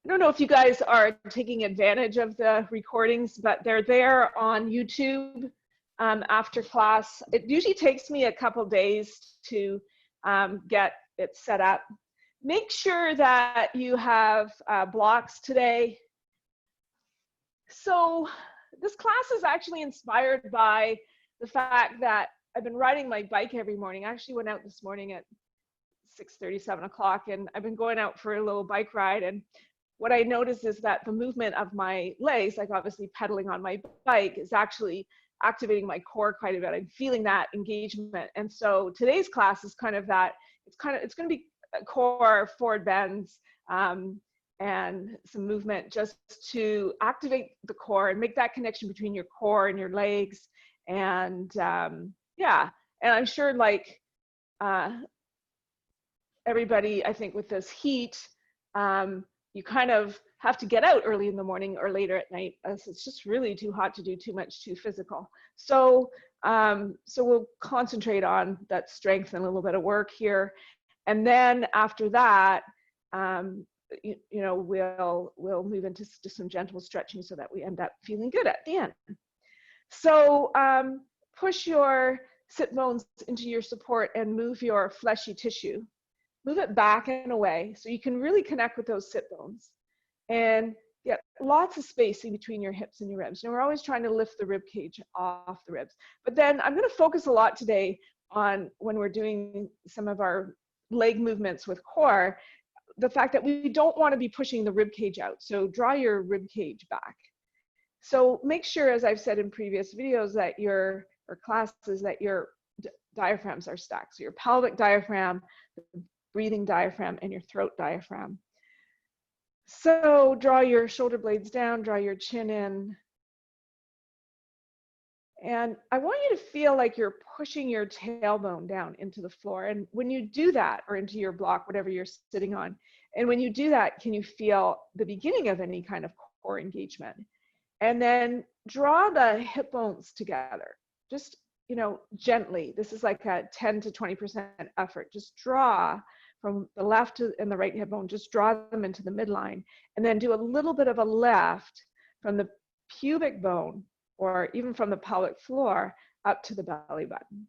I don't know if you guys are taking advantage of the recordings, but they're there on YouTube after class. It usually takes me a couple days to get it set up. Make sure that you have blocks today. So this class is actually inspired by the fact that I've been riding my bike every morning. I actually went out this morning at 6:30, 7 o'clock, and I've been going out for a little bike ride. And what I noticed is that the movement of my legs, like obviously pedaling on my bike, is actually activating my core quite a bit. I'm feeling that engagement. And so today's class is kind of that. It's going to be core, forward bends, and some movement just to activate the core and make that connection between your core and your legs. And yeah, and I'm sure like everybody, I think with this heat, you kind of have to get out early in the morning or later at night, as it's just really too hot to do too physical. So, so we'll concentrate on that strength and a little bit of work here. And then after that, you know, we'll move into just some gentle stretching so that we end up feeling good at the end. So push your sit bones into your support and move your fleshy tissue. Move it back and away so you can really connect with those sit bones and get lots of space in between your hips and your ribs. You know, we're always trying to lift the rib cage off the ribs. But then I'm going to focus a lot today on when we're doing some of our leg movements with core, the fact that we don't want to be pushing the rib cage out. So draw your rib cage back. So make sure, as I've said in previous videos, that or classes, that your diaphragms are stacked. So your pelvic diaphragm, breathing diaphragm, and your throat diaphragm. So draw your shoulder blades down, draw your chin in. And I want you to feel like you're pushing your tailbone down into the floor. And when you do that, or into your block, whatever you're sitting on, and when you do that, can you feel the beginning of any kind of core engagement? And then draw the hip bones together, just, you know, gently. This is like a 10 to 20% effort. Just draw from the left and the right hip bone, just draw them into the midline, and then do a little bit of a lift from the pubic bone, or even from the pelvic floor, up to the belly button.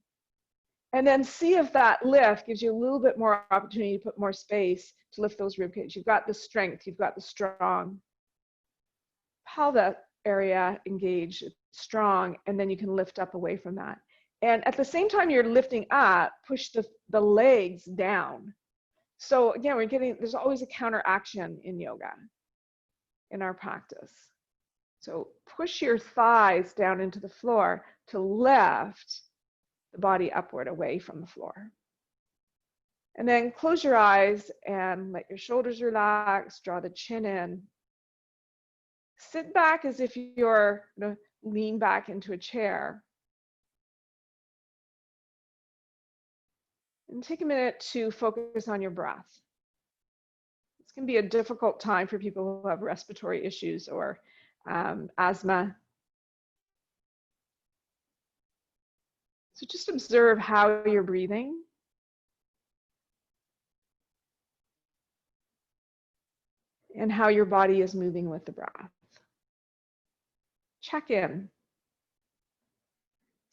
And then see if that lift gives you a little bit more opportunity to put more space to lift those rib cage. You've got the strength, you've got the strong pelvic area engaged, strong, and then you can lift up away from that. And at the same time you're lifting up, push the legs down. So again, there's always a counteraction in yoga, in our practice. So push your thighs down into the floor to lift the body upward away from the floor. And then close your eyes and let your shoulders relax, draw the chin in. Sit back as if you're going to lean back into a chair. And take a minute to focus on your breath. This can be a difficult time for people who have respiratory issues or asthma. So just observe how you're breathing. And how your body is moving with the breath. Check in.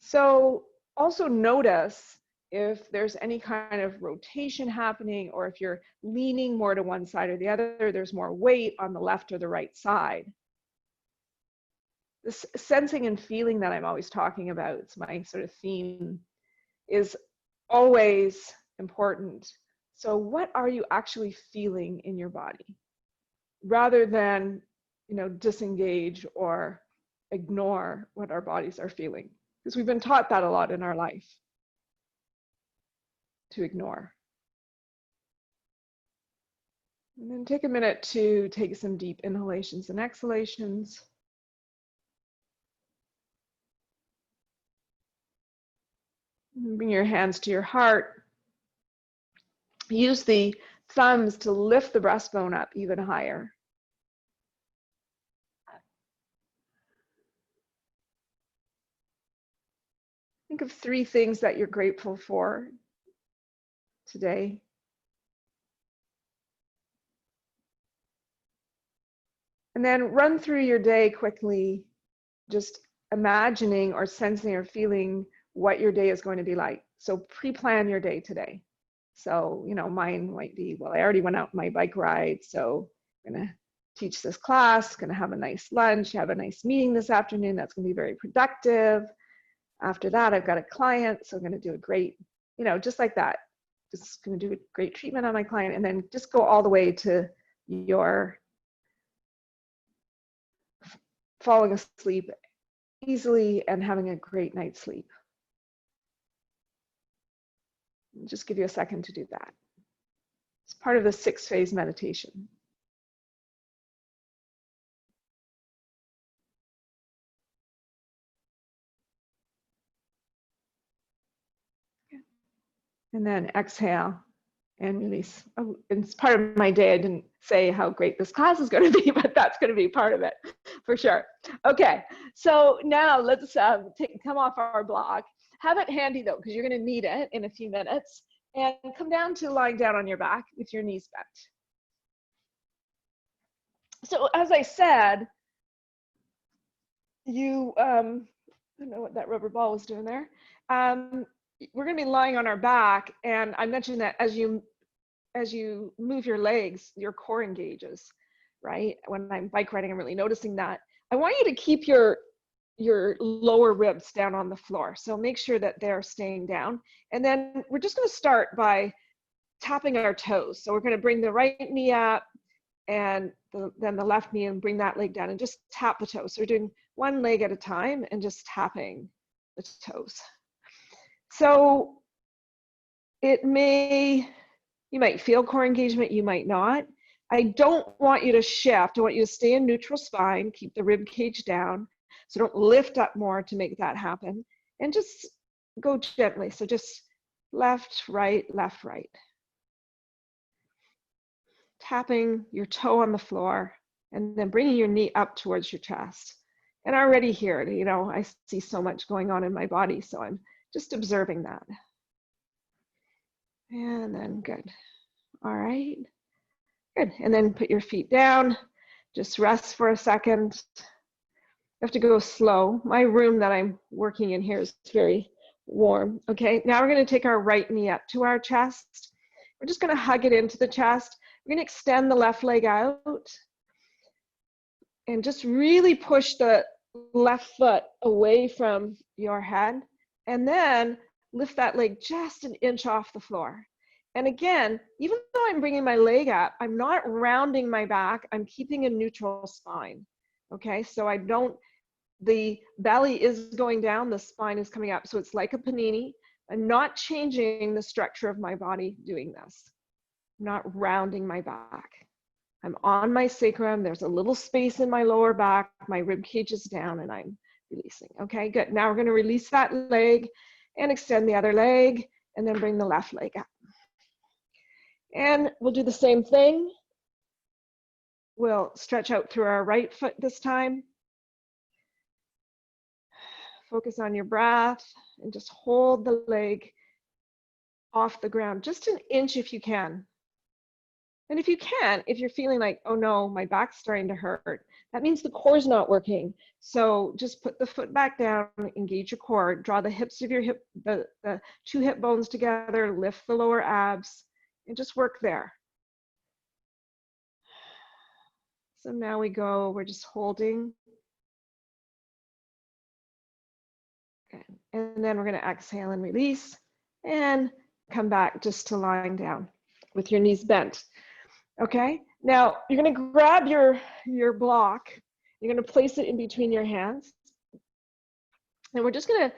So also notice if there's any kind of rotation happening, or if you're leaning more to one side or the other, there's more weight on the left or the right side. This sensing and feeling that I'm always talking about, it's my sort of theme, is always important. So what are you actually feeling in your body? Rather than, you know, disengage or ignore what our bodies are feeling. Because we've been taught that a lot in our life, to ignore. And then take a minute to take some deep inhalations and exhalations. Bring your hands to your heart. Use the thumbs to lift the breastbone up even higher. Think of 3 things that you're grateful for today. And then run through your day quickly, just imagining or sensing or feeling what your day is going to be like. So pre-plan your day today. So, you know, mine might be, well, I already went out my bike ride, so I'm gonna teach this class, gonna have a nice lunch, have a nice meeting this afternoon. That's gonna be very productive. After that, I've got a client, so I'm gonna do a great, you know, just like that. Just gonna do a great treatment on my client, and then just go all the way to your falling asleep easily and having a great night's sleep. Just give you a second to do that. It's part of the 6-phase meditation. And then exhale and release. Oh, it's part of my day. I didn't say how great this class is going to be, but that's going to be part of it for sure. Okay, so now let's come off our block. Have it handy though, because you're going to need it in a few minutes. And come down to lying down on your back with your knees bent. So as I said, you, I don't know what that rubber ball was doing there. We're going to be lying on our back, and I mentioned that as you move your legs, your core engages, right? When I'm bike riding, I'm really noticing that. I want you to keep your lower ribs down on the floor. So make sure that they're staying down. And then we're just going to start by tapping our toes. So we're going to bring the right knee up and then the left knee and bring that leg down and just tap the toes. So we're doing one leg at a time and just tapping the toes. So you might feel core engagement, you might not. I don't want you to shift. I want you to stay in neutral spine, keep the rib cage down. So don't lift up more to make that happen. And just go gently. So just left, right, left, right. Tapping your toe on the floor and then bringing your knee up towards your chest. And already here, you know, I see so much going on in my body, so I'm just observing that. And then good. All right. Good. And then put your feet down. Just rest for a second. You have to go slow. My room that I'm working in here is very warm. Okay, now we're going to take our right knee up to our chest. We're just going to hug it into the chest. We're going to extend the left leg out and just really push the left foot away from your head, and then lift that leg just an inch off the floor. And again, even though I'm bringing my leg up, I'm not rounding my back. I'm keeping a neutral spine. Okay, so the belly is going down, the spine is coming up. So it's like a panini. I'm not changing the structure of my body doing this. I'm not rounding my back. I'm on my sacrum. There's a little space in my lower back. My rib cage is down and I'm releasing. Okay, good. Now we're going to release that leg and extend the other leg and then bring the left leg up. And we'll do the same thing. We'll stretch out through our right foot this time. Focus on your breath and just hold the leg off the ground, just an inch if you can. And if you can't, if you're feeling like, oh no, my back's starting to hurt, that means the core's not working. So just put the foot back down, engage your core, draw the hips of your hip, the 2 hip bones together, lift the lower abs, and just work there. So now we're just holding. Okay. And then we're going to exhale and release and come back just to lying down with your knees bent. Okay, now you're going to grab your block. You're going to place it in between your hands. And we're just going to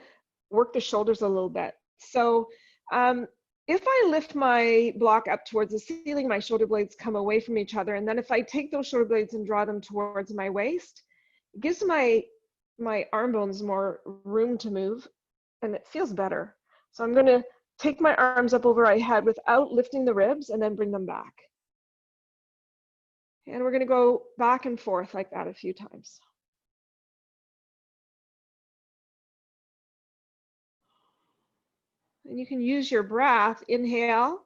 work the shoulders a little bit. So if I lift my block up towards the ceiling, my shoulder blades come away from each other. And then if I take those shoulder blades and draw them towards my waist, it gives my arm bones more room to move and it feels better. So I'm going to take my arms up over my head without lifting the ribs and then bring them back. And we're going to go back and forth like that a few times. And you can use your breath. Inhale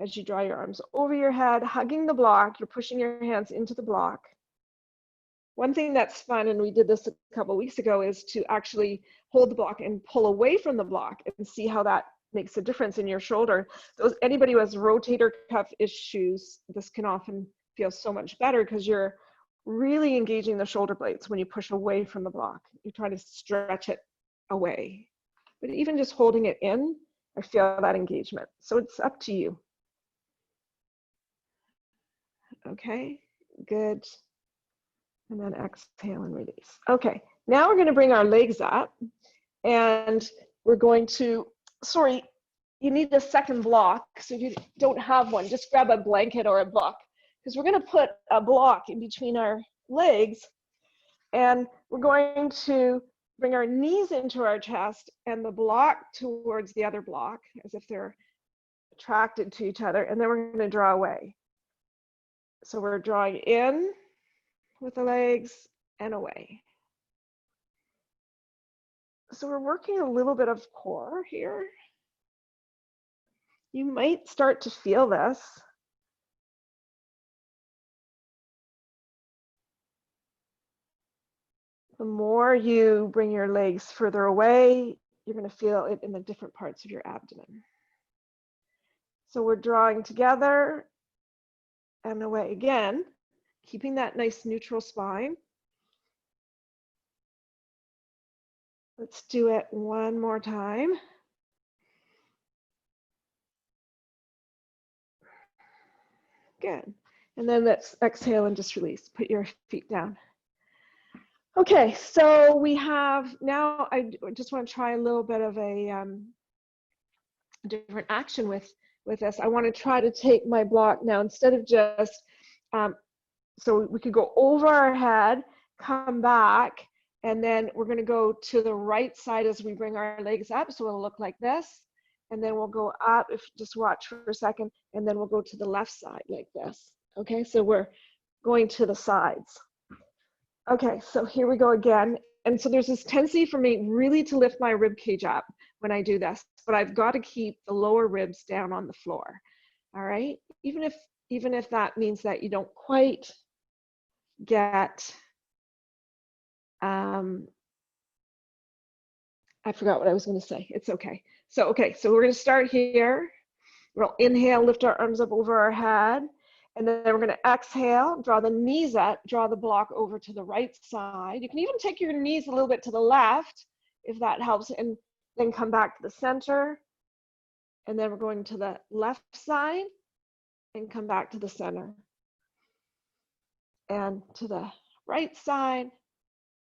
as you draw your arms over your head, hugging the block. You're pushing your hands into the block. one thing that's fun, and we did this a couple of weeks ago, is to actually hold the block and pull away from the block and see how that makes a difference in your shoulder. Anybody who has rotator cuff issues, this can often feel so much better because you're really engaging the shoulder blades when you push away from the block. You try to stretch it away. But even just holding it in, I feel that engagement. So it's up to you. Okay, good. And then exhale and release. Okay, now we're going to bring our legs up, and we're going to, sorry, you need a second block. So if you don't have one, just grab a blanket or a block, because we're going to put a block in between our legs, and we're going to bring our knees into our chest and the block towards the other block as if they're attracted to each other, and then we're going to draw away. So we're drawing in with the legs and away. So we're working a little bit of core here. You might start to feel this. The more you bring your legs further away, you're going to feel it in the different parts of your abdomen. So we're drawing together and away again, keeping that nice neutral spine. Let's do it one more time. Good. And then let's exhale and just release. Put your feet down. Okay, so we have now, I just want to try a little bit of a different action with this. I want to try to take my block now, instead of just, so we could go over our head, come back, and then we're going to go to the right side as we bring our legs up. So it'll look like this. And then we'll go up, if just watch for a second, and then we'll go to the left side like this. Okay, so we're going to the sides. Okay, so here we go again. And so there's this tendency for me really to lift my rib cage up when I do this, but I've got to keep the lower ribs down on the floor. All right, even if that means that you don't quite get, I forgot what I was going to say. It's okay. So, okay, so we're going to start here. We'll inhale, lift our arms up over our head. And then we're going to exhale, draw the knees up, draw the block over to the right side. You can even take your knees a little bit to the left, if that helps, and then come back to the center. And then we're going to the left side and come back to the center. And to the right side.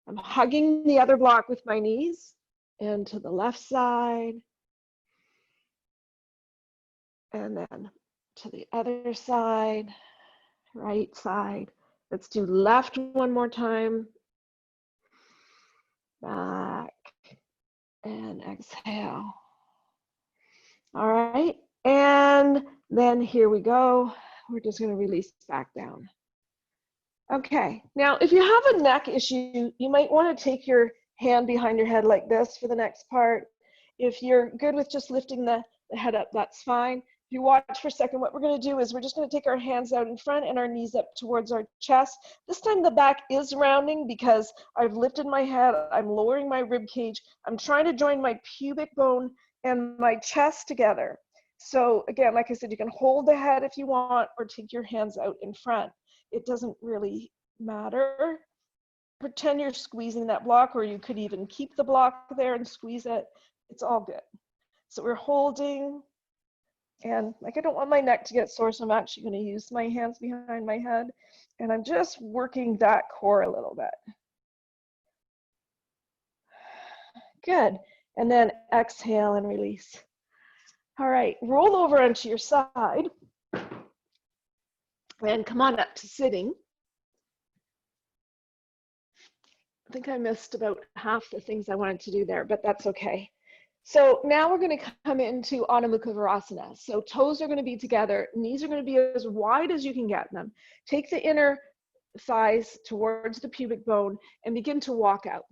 I'm hugging the other block with my knees. And to the left side. And then to the other side, right side. Let's do left one more time. Back and exhale. All right, and then here we go. We're just going to release back down. Okay, now if you have a neck issue, you might want to take your hand behind your head like this for the next part. If you're good with just lifting the head up, that's fine. If you watch for a second, what we're going to do is we're just going to take our hands out in front and our knees up towards our chest. This time the back is rounding because I've lifted my head, I'm lowering my rib cage, I'm trying to join my pubic bone and my chest together. So again, like I said, you can hold the head if you want or take your hands out in front. It doesn't really matter. Pretend you're squeezing that block, or you could even keep the block there and squeeze it. It's all good. So we're holding. And like, I don't want my neck to get sore, so I'm actually going to use my hands behind my head. And I'm just working that core a little bit. Good. And then exhale and release. All right, roll over onto your side. And come on up to sitting. I think I missed about half the things I wanted to do there, but that's okay. So now we're going to come into Adho Mukha Virasana. So toes are going to be together, knees are going to be as wide as you can get them. Take the inner thighs towards the pubic bone and begin to walk out.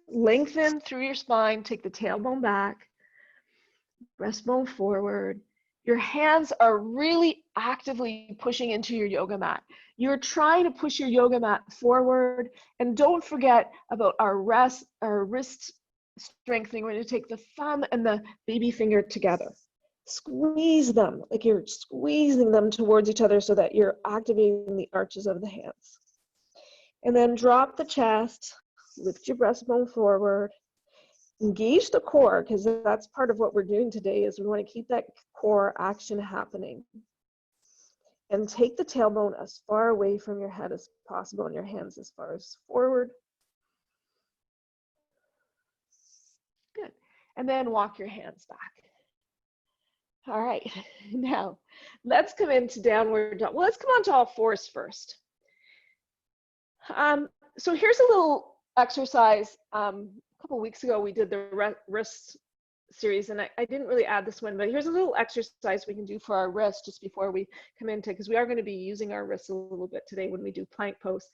Lengthen through your spine, take the tailbone back, breastbone forward, Your hands are really actively pushing into your yoga mat. You're trying to push your yoga mat forward. And don't forget about our wrist strengthening. We're going to take the thumb and the baby finger together. Squeeze them like you're squeezing them towards each other so that you're activating the arches of the hands. And then drop the chest, lift your breastbone forward. Engage the core, because that's part of what we're doing today, is we want to keep that core action happening. And take the tailbone as far away from your head as possible and your hands as far as forward. Good. And then walk your hands back. All right, now let's come into downward dog. Well, let's come on to all fours first. So here's a little exercise. A couple weeks ago, we did the wrist series, and I didn't really add this one, but here's a little exercise we can do for our wrists just before we come into, because we are going to be using our wrists a little bit today when we do plank pose.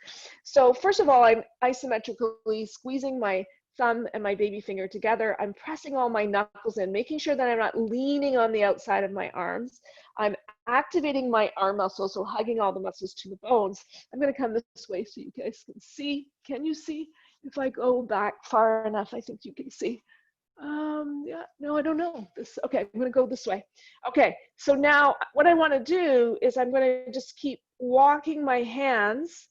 So first of all, I'm isometrically squeezing my thumb and my baby finger together. I'm pressing all my knuckles in, making sure that I'm not leaning on the outside of my arms. I'm activating my arm muscles, so hugging all the muscles to the bones. I'm going to come this way so you guys can see. Can you see? If I go back far enough, I think you can see. Yeah, no, I don't know. Okay, I'm gonna go this way. Okay, so now what I wanna do is I'm gonna just keep walking my hands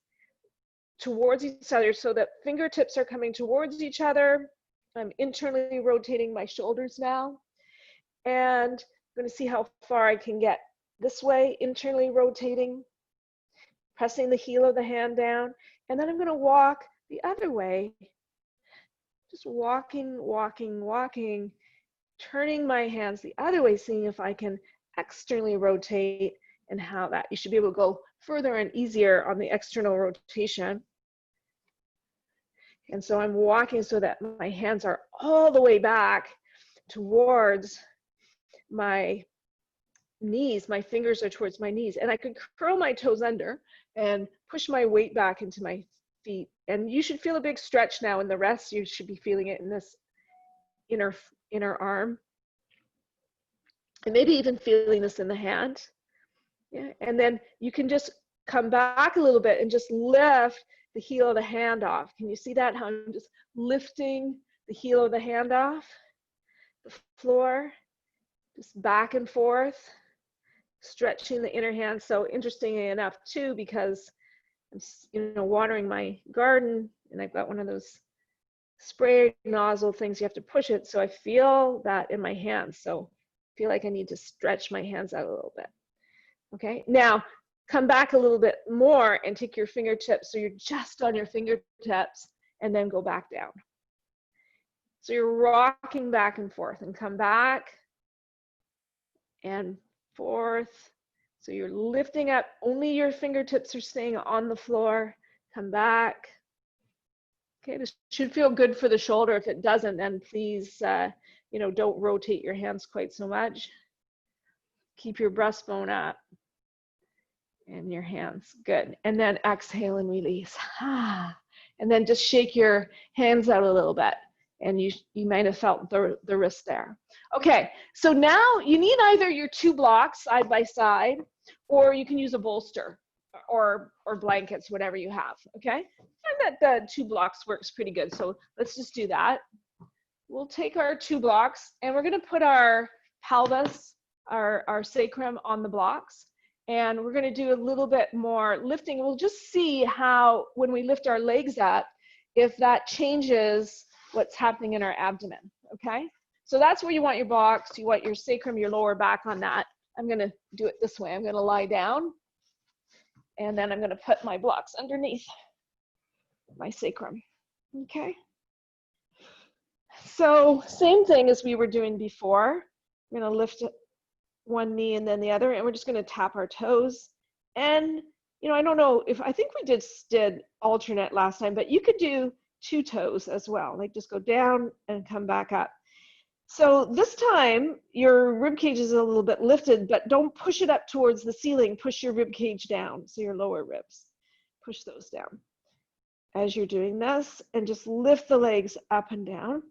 towards each other so that fingertips are coming towards each other. I'm internally rotating my shoulders now. And I'm gonna see how far I can get this way, internally rotating, pressing the heel of the hand down. And then I'm gonna walk the other way. Just walking, walking, walking, turning my hands the other way, seeing if I can externally rotate and how that. You should be able to go further and easier on the external rotation. And so I'm walking so that my hands are all the way back towards my knees. My fingers are towards my knees. And I could curl my toes under and push my weight back into my feet. And you should feel a big stretch now in the rest. You should be feeling it in this inner arm. And maybe even feeling this in the hand. Yeah. And then you can just come back a little bit and just lift the heel of the hand off. Can you see that? How I'm just lifting the heel of the hand off the floor, just back and forth, stretching the inner hand. So interestingly enough too, because I'm watering my garden and I've got one of those spray nozzle things, you have to push it. So I feel that in my hands. So I feel like I need to stretch my hands out a little bit. Okay, now come back a little bit more and take your fingertips. So you're just on your fingertips and then go back down. So you're rocking back and forth and come back and forth. So you're lifting up, only your fingertips are staying on the floor. Come back. Okay, this should feel good for the shoulder. If it doesn't, then please, don't rotate your hands quite so much. Keep your breastbone up and your hands, good. And then exhale and release. And then just shake your hands out a little bit. And you might have felt the wrist there. Okay, so now you need either your two blocks side by side, or you can use a bolster or blankets, whatever you have, okay? And that the 2 blocks works pretty good, so let's just do that. We'll take our 2 blocks and we're gonna put our pelvis, our sacrum on the blocks, and we're gonna do a little bit more lifting. We'll just see how, when we lift our legs up, if that changes what's happening in our abdomen, okay? So that's where you want your blocks, you want your sacrum, your lower back on that. I'm gonna do it this way. I'm gonna lie down, and then I'm gonna put my blocks underneath my sacrum, okay? So same thing as we were doing before. We're gonna lift one knee and then the other, and we're just gonna tap our toes. And, I don't know if, I think we did alternate last time, but you could do 2 toes as well, like just go down and come back up. So this time your rib cage is a little bit lifted, but don't push it up towards the ceiling. Push your rib cage down, so your lower ribs. Push those down as you're doing this, and just lift the legs up and down.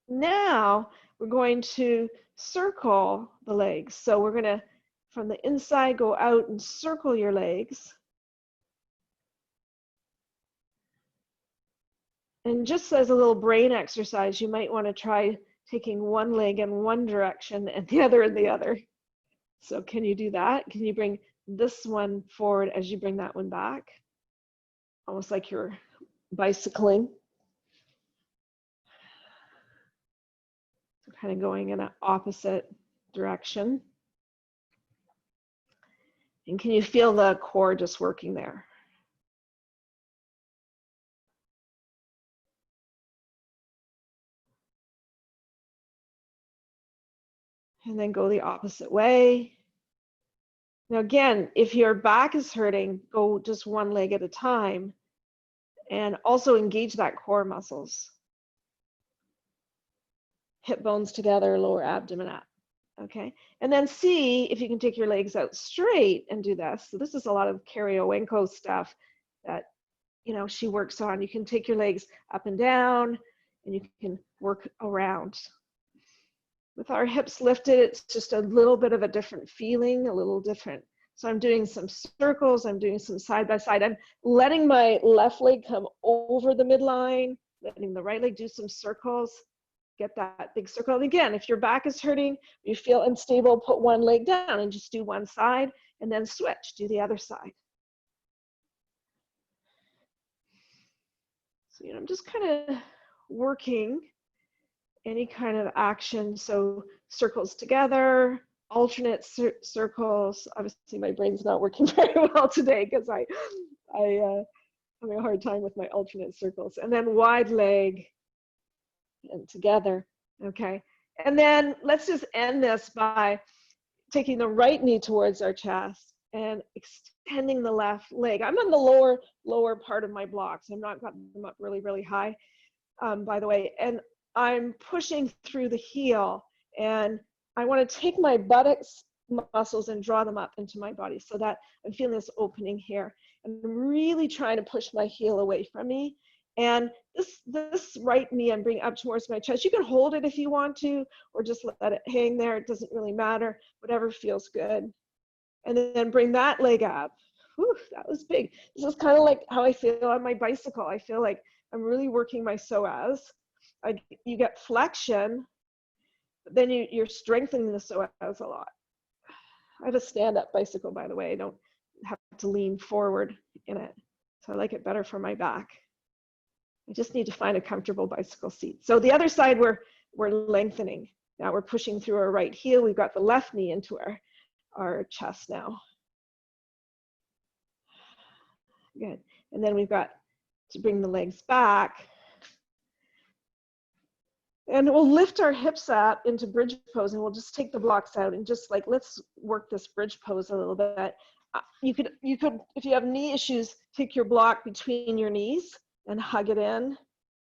Now we're going to circle the legs. So we're going to, from the inside, go out and circle your legs. And just as a little brain exercise, you might want to try taking one leg in one direction and the other in the other. So can you do that? Can you bring this one forward as you bring that one back? Almost like you're bicycling. So kind of going in an opposite direction. And can you feel the core just working there? And then go the opposite way. Now again, if your back is hurting, go just one leg at a time and also engage that core muscles. Hip bones together, lower abdomen up. Okay, and then see if you can take your legs out straight and do this. So this is a lot of Carrie Owenko stuff that, you know, she works on. You can take your legs up and down and you can work around. With our hips lifted, it's just a little bit of a different feeling, a little different. So I'm doing some circles, I'm doing some side by side. I'm letting my left leg come over the midline, letting the right leg do some circles, get that big circle. And again, if your back is hurting, you feel unstable, put one leg down and just do one side and then switch, do the other side. So, you know, I'm just kind of working any kind of action. So circles together, alternate circles. Obviously my brain's not working very well today because I having a hard time with my alternate circles. And then wide leg and together, okay? And then let's just end this by taking the right knee towards our chest and extending the left leg. I'm on the lower part of my blocks. I've not gotten them up really, really high, by the way. And I'm pushing through the heel, and I want to take my buttocks muscles and draw them up into my body so that I'm feeling this opening here. And I'm really trying to push my heel away from me. And this right knee I'm bringing up towards my chest. You can hold it if you want to, or just let it hang there. It doesn't really matter, whatever feels good. And then bring that leg up. Whew, that was big. This is kind of like how I feel on my bicycle. I feel like I'm really working my psoas. You get flexion, but then you're strengthening the psoas a lot. I have a stand-up bicycle, by the way. I don't have to lean forward in it, so I like it better for my back. I just need to find a comfortable bicycle seat. So the other side, we're lengthening. Now we're pushing through our right heel. We've got the left knee into our chest now. Good. And then we've got to bring the legs back. And we'll lift our hips up into bridge pose, and we'll just take the blocks out and just like, let's work this bridge pose a little bit. You could, if you have knee issues, take your block between your knees and hug it in,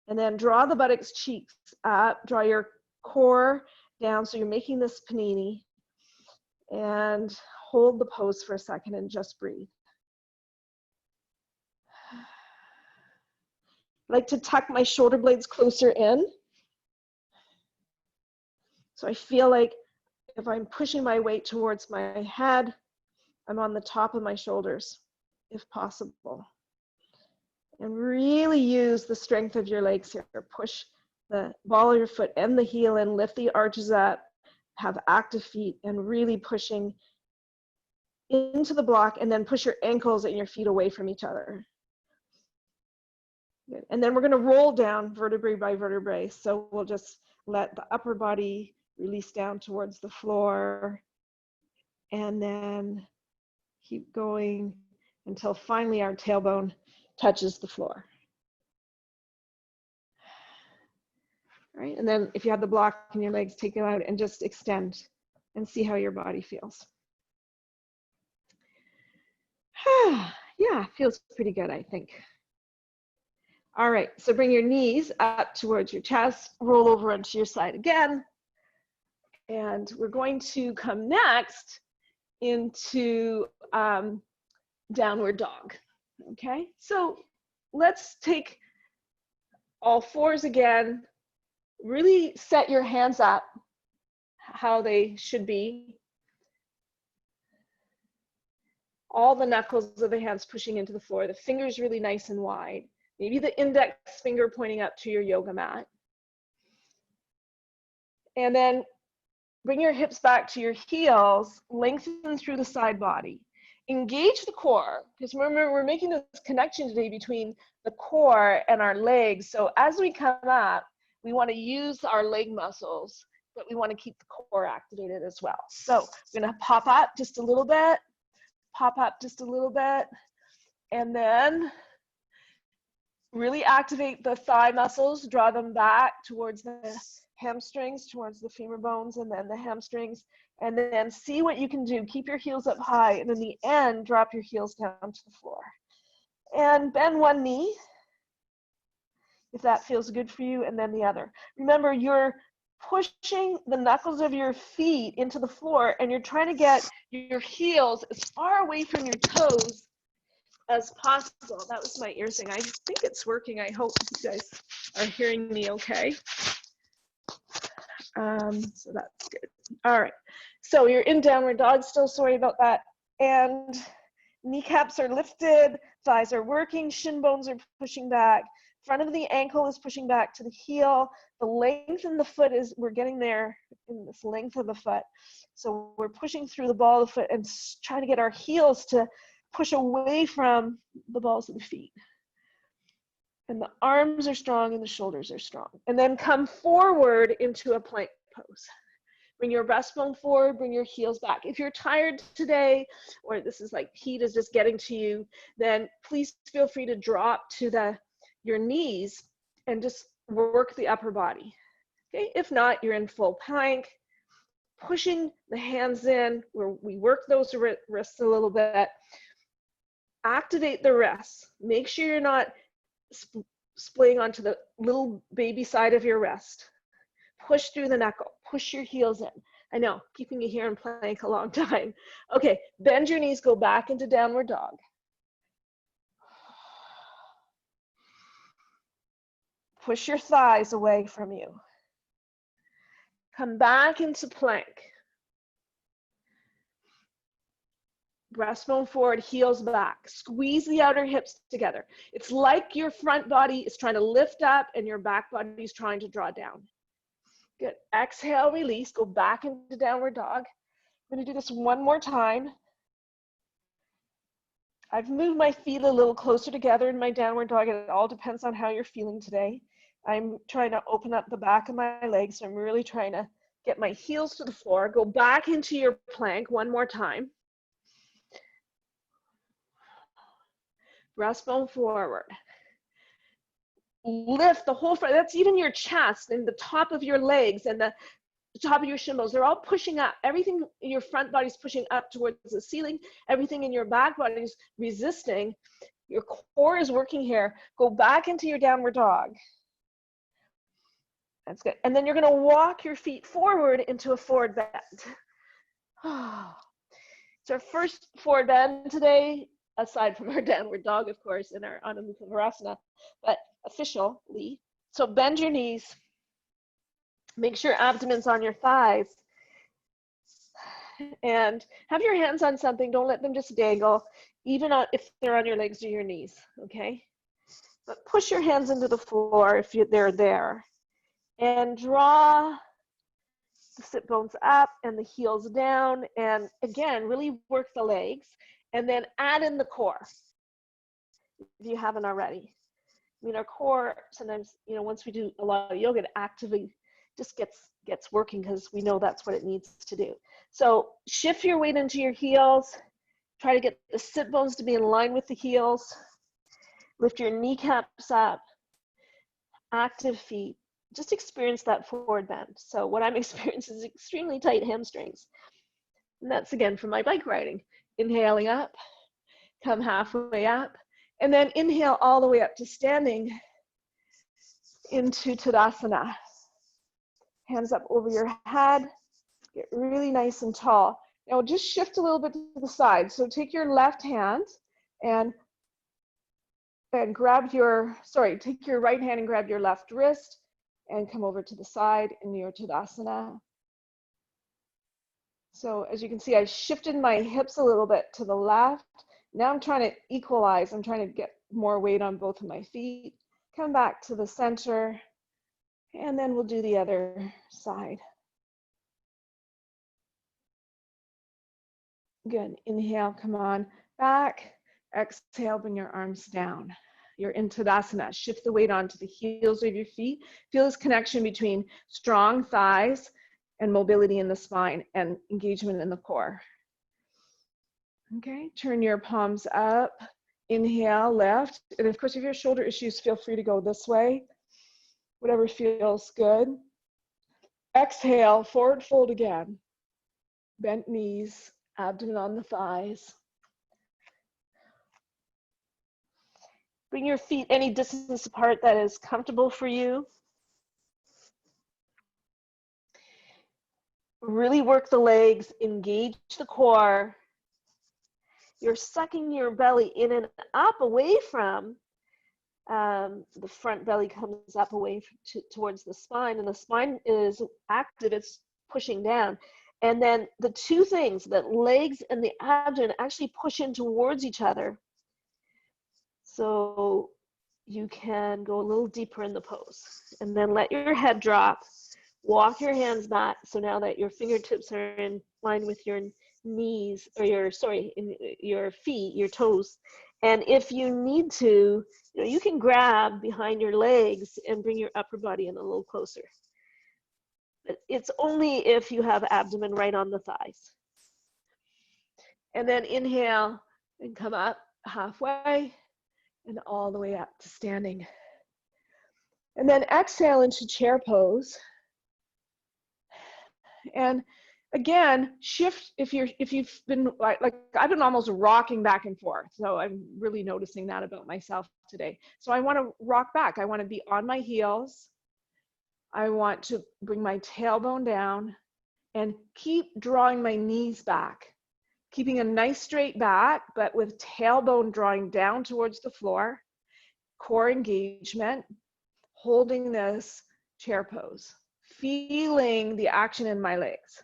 and then draw the buttocks cheeks up, draw your core down so you're making this panini, and hold the pose for a second and just breathe. I like to tuck my shoulder blades closer in. So I feel like if I'm pushing my weight towards my head, I'm on the top of my shoulders, if possible. And really use the strength of your legs here. Push the ball of your foot and the heel in, lift the arches up, have active feet, and really pushing into the block, and then push your ankles and your feet away from each other. Good. And then we're gonna roll down vertebrae by vertebrae. So we'll just let the upper body release down towards the floor, and then keep going until finally our tailbone touches the floor. All right, and then if you have the block in your legs, take it out and just extend and see how your body feels. Yeah, feels pretty good, I think. All right, so bring your knees up towards your chest, roll over onto your side again. And we're going to come next into downward dog, okay? So let's take all fours again, Really set your hands up how they should be. All the knuckles of the hands pushing into the floor, the fingers really nice and wide. Maybe the index finger pointing up to your yoga mat. And then bring your hips back to your heels, lengthen through the side body. Engage the core, because remember, we're making this connection today between the core and our legs. So as we come up, we want to use our leg muscles, but we want to keep the core activated as well. So we're going to pop up just a little bit, pop up just a little bit, and then really activate the thigh muscles, draw them back towards the hamstrings, towards the femur bones, and then the hamstrings, and then see what you can do. Keep your heels up high, and in the end, drop your heels down to the floor. And bend one knee, if that feels good for you, and then the other. Remember, you're pushing the knuckles of your feet into the floor, and you're trying to get your heels as far away from your toes as possible. That was my ear thing. I think it's working. I hope you guys are hearing me okay. So that's good. All right. So you're in downward dog still. Sorry about that. And kneecaps are lifted, thighs are working, shin bones are pushing back. Front of the ankle is pushing back to the heel. The length in the foot is, we're getting there in this length of the foot. So we're pushing through the ball of the foot and trying to get our heels to push away from the balls of the feet. And the arms are strong and the shoulders are strong. And then come forward into a plank pose. Bring your breastbone forward, bring your heels back. If you're tired today, or this is like heat is just getting to you, then please feel free to drop to your knees and just work the upper body. Okay, if not, you're in full plank, pushing the hands in, where we work those wrists a little bit. Activate the wrists. Make sure you're not splaying onto the little baby side of your wrist. Push through the knuckle, push your heels in. I know, keeping you here in plank a long time. Okay, bend your knees, go back into downward dog. Push your thighs away from you. Come back into plank. Breastbone forward, heels back. Squeeze the outer hips together. It's like your front body is trying to lift up and your back body is trying to draw down. Good. Exhale, release. Go back into downward dog. I'm going to do this one more time. I've moved my feet a little closer together in my downward dog. It all depends on how you're feeling today. I'm trying to open up the back of my legs. So I'm really trying to get my heels to the floor. Go back into your plank one more time. Breastbone forward. Lift the whole front. That's even your chest and the top of your legs and the top of your shin bones. They're all pushing up. Everything in your front body is pushing up towards the ceiling. Everything in your back body is resisting. Your core is working here. Go back into your downward dog. That's good. And then you're going to walk your feet forward into a forward bend. It's our first forward bend today, aside from our downward dog, of course, in our Adho Mukha Virasana, but officially. So bend your knees. Make sure abdomen's on your thighs. And have your hands on something. Don't let them just dangle, even if they're on your legs or your knees, okay? But push your hands into the floor if they're there. And draw the sit bones up and the heels down. And again, really work the legs. And then add in the core, if you haven't already. I mean, our core, sometimes, once we do a lot of yoga, it actively just gets working because we know that's what it needs to do. So shift your weight into your heels. Try to get the sit bones to be in line with the heels. Lift your kneecaps up. Active feet. Just experience that forward bend. So what I'm experiencing is extremely tight hamstrings. And that's again from my bike riding. Inhaling up, come halfway up, and then inhale all the way up to standing into Tadasana. Hands up over your head, get really nice and tall. Now just shift a little bit to the side. So take your left hand and grab take your right hand and grab your left wrist. and come over to the side in your Tadasana. So as you can see, I shifted my hips a little bit to the left. Now I'm trying to equalize. I'm trying to get more weight on both of my feet. Come back to the center, and then we'll do the other side. Good. Inhale, come on back. Exhale, bring your arms down. You're in Tadasana. Shift the weight onto the heels of your feet. Feel this connection between strong thighs and mobility in the spine and engagement in the core. Okay, turn your palms up. Inhale, left. And of course, if you have shoulder issues, feel free to go this way. Whatever feels good. Exhale, forward fold again. Bent knees, abdomen on the thighs. Bring your feet any distance apart that is comfortable for you. Really work the legs, engage the core. You're sucking your belly in and up away from the front belly comes up away towards the spine, and the spine is active, it's pushing down. And then the two things, that legs and the abdomen actually push in towards each other. So you can go a little deeper in the pose. And then let your head drop. Walk your hands back. So now that your fingertips are in line with your knees, or your feet, your toes. And if you need to, you can grab behind your legs and bring your upper body in a little closer. But it's only if you have abdomen right on the thighs. And then inhale and come up halfway and all the way up to standing. And then exhale into chair pose. And again, shift if you've been like I've been almost rocking back and forth. So I'm really noticing that about myself today. So I want to rock back. I want to be on my heels. I want to bring my tailbone down and keep drawing my knees back, keeping a nice straight back, but with tailbone drawing down towards the floor, core engagement, holding this chair pose, feeling the action in my legs,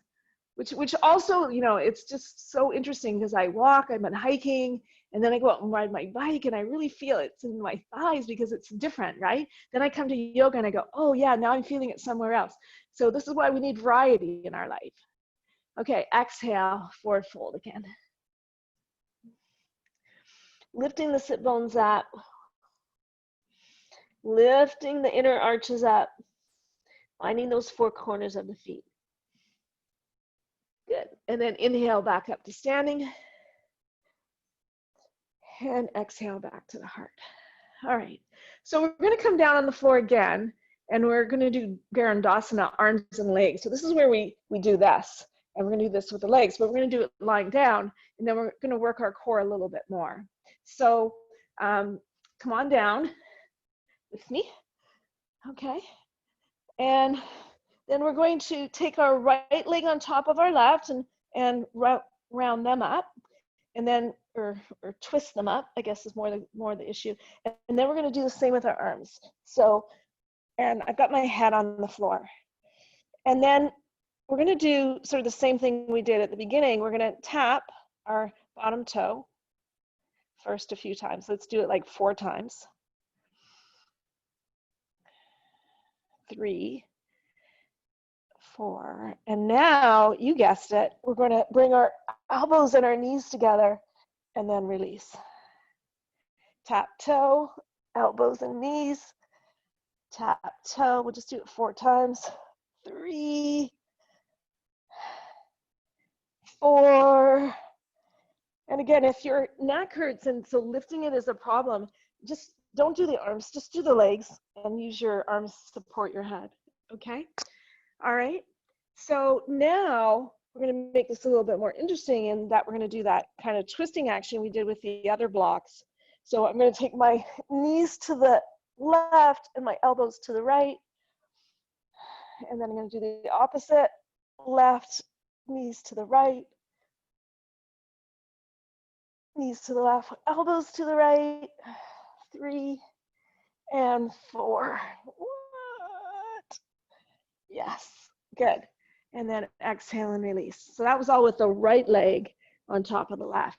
which also, it's just so interesting because I walk, I've been hiking, and then I go out and ride my bike and I really feel it's in my thighs because it's different, right? Then I come to yoga and I go, oh yeah, now I'm feeling it somewhere else. So this is why we need variety in our life. Okay, exhale, forward fold again. Lifting the sit bones up. Lifting the inner arches up. Finding those four corners of the feet. Good. And then inhale back up to standing. And exhale back to the heart. All right. So we're going to come down on the floor again, and we're going to do Garandasana, arms and legs. So this is where we do this. And we're going to do this with the legs, but we're going to do it lying down, and then we're going to work our core a little bit more. So come on down with me. Okay. And then we're going to take our right leg on top of our left and round them up, and then or twist them up, I guess is more the issue. And then we're going to do the same with our arms. So, and I've got my head on the floor. And then we're going to do sort of the same thing we did at the beginning. We're going to tap our bottom toe first a few times. Let's do it like 4 times. 3, 4, and now you guessed it, we're going to bring our elbows and our knees together and then release. Tap toe, elbows and knees, tap toe. We'll just do it 4 times. 3, 4, and again, if your neck hurts and so lifting it is a problem, just don't do the arms, just do the legs and use your arms to support your head. Okay. All right, so now we're going to make this a little bit more interesting in that we're going to do that kind of twisting action we did with the other blocks. So I'm going to take my knees to the left and my elbows to the right. And then I'm going to do the opposite, left, knees to the right, knees to the left, elbows to the right. 3 and 4. What? Yes, good. And then exhale and release. So that was all with the right leg on top of the left.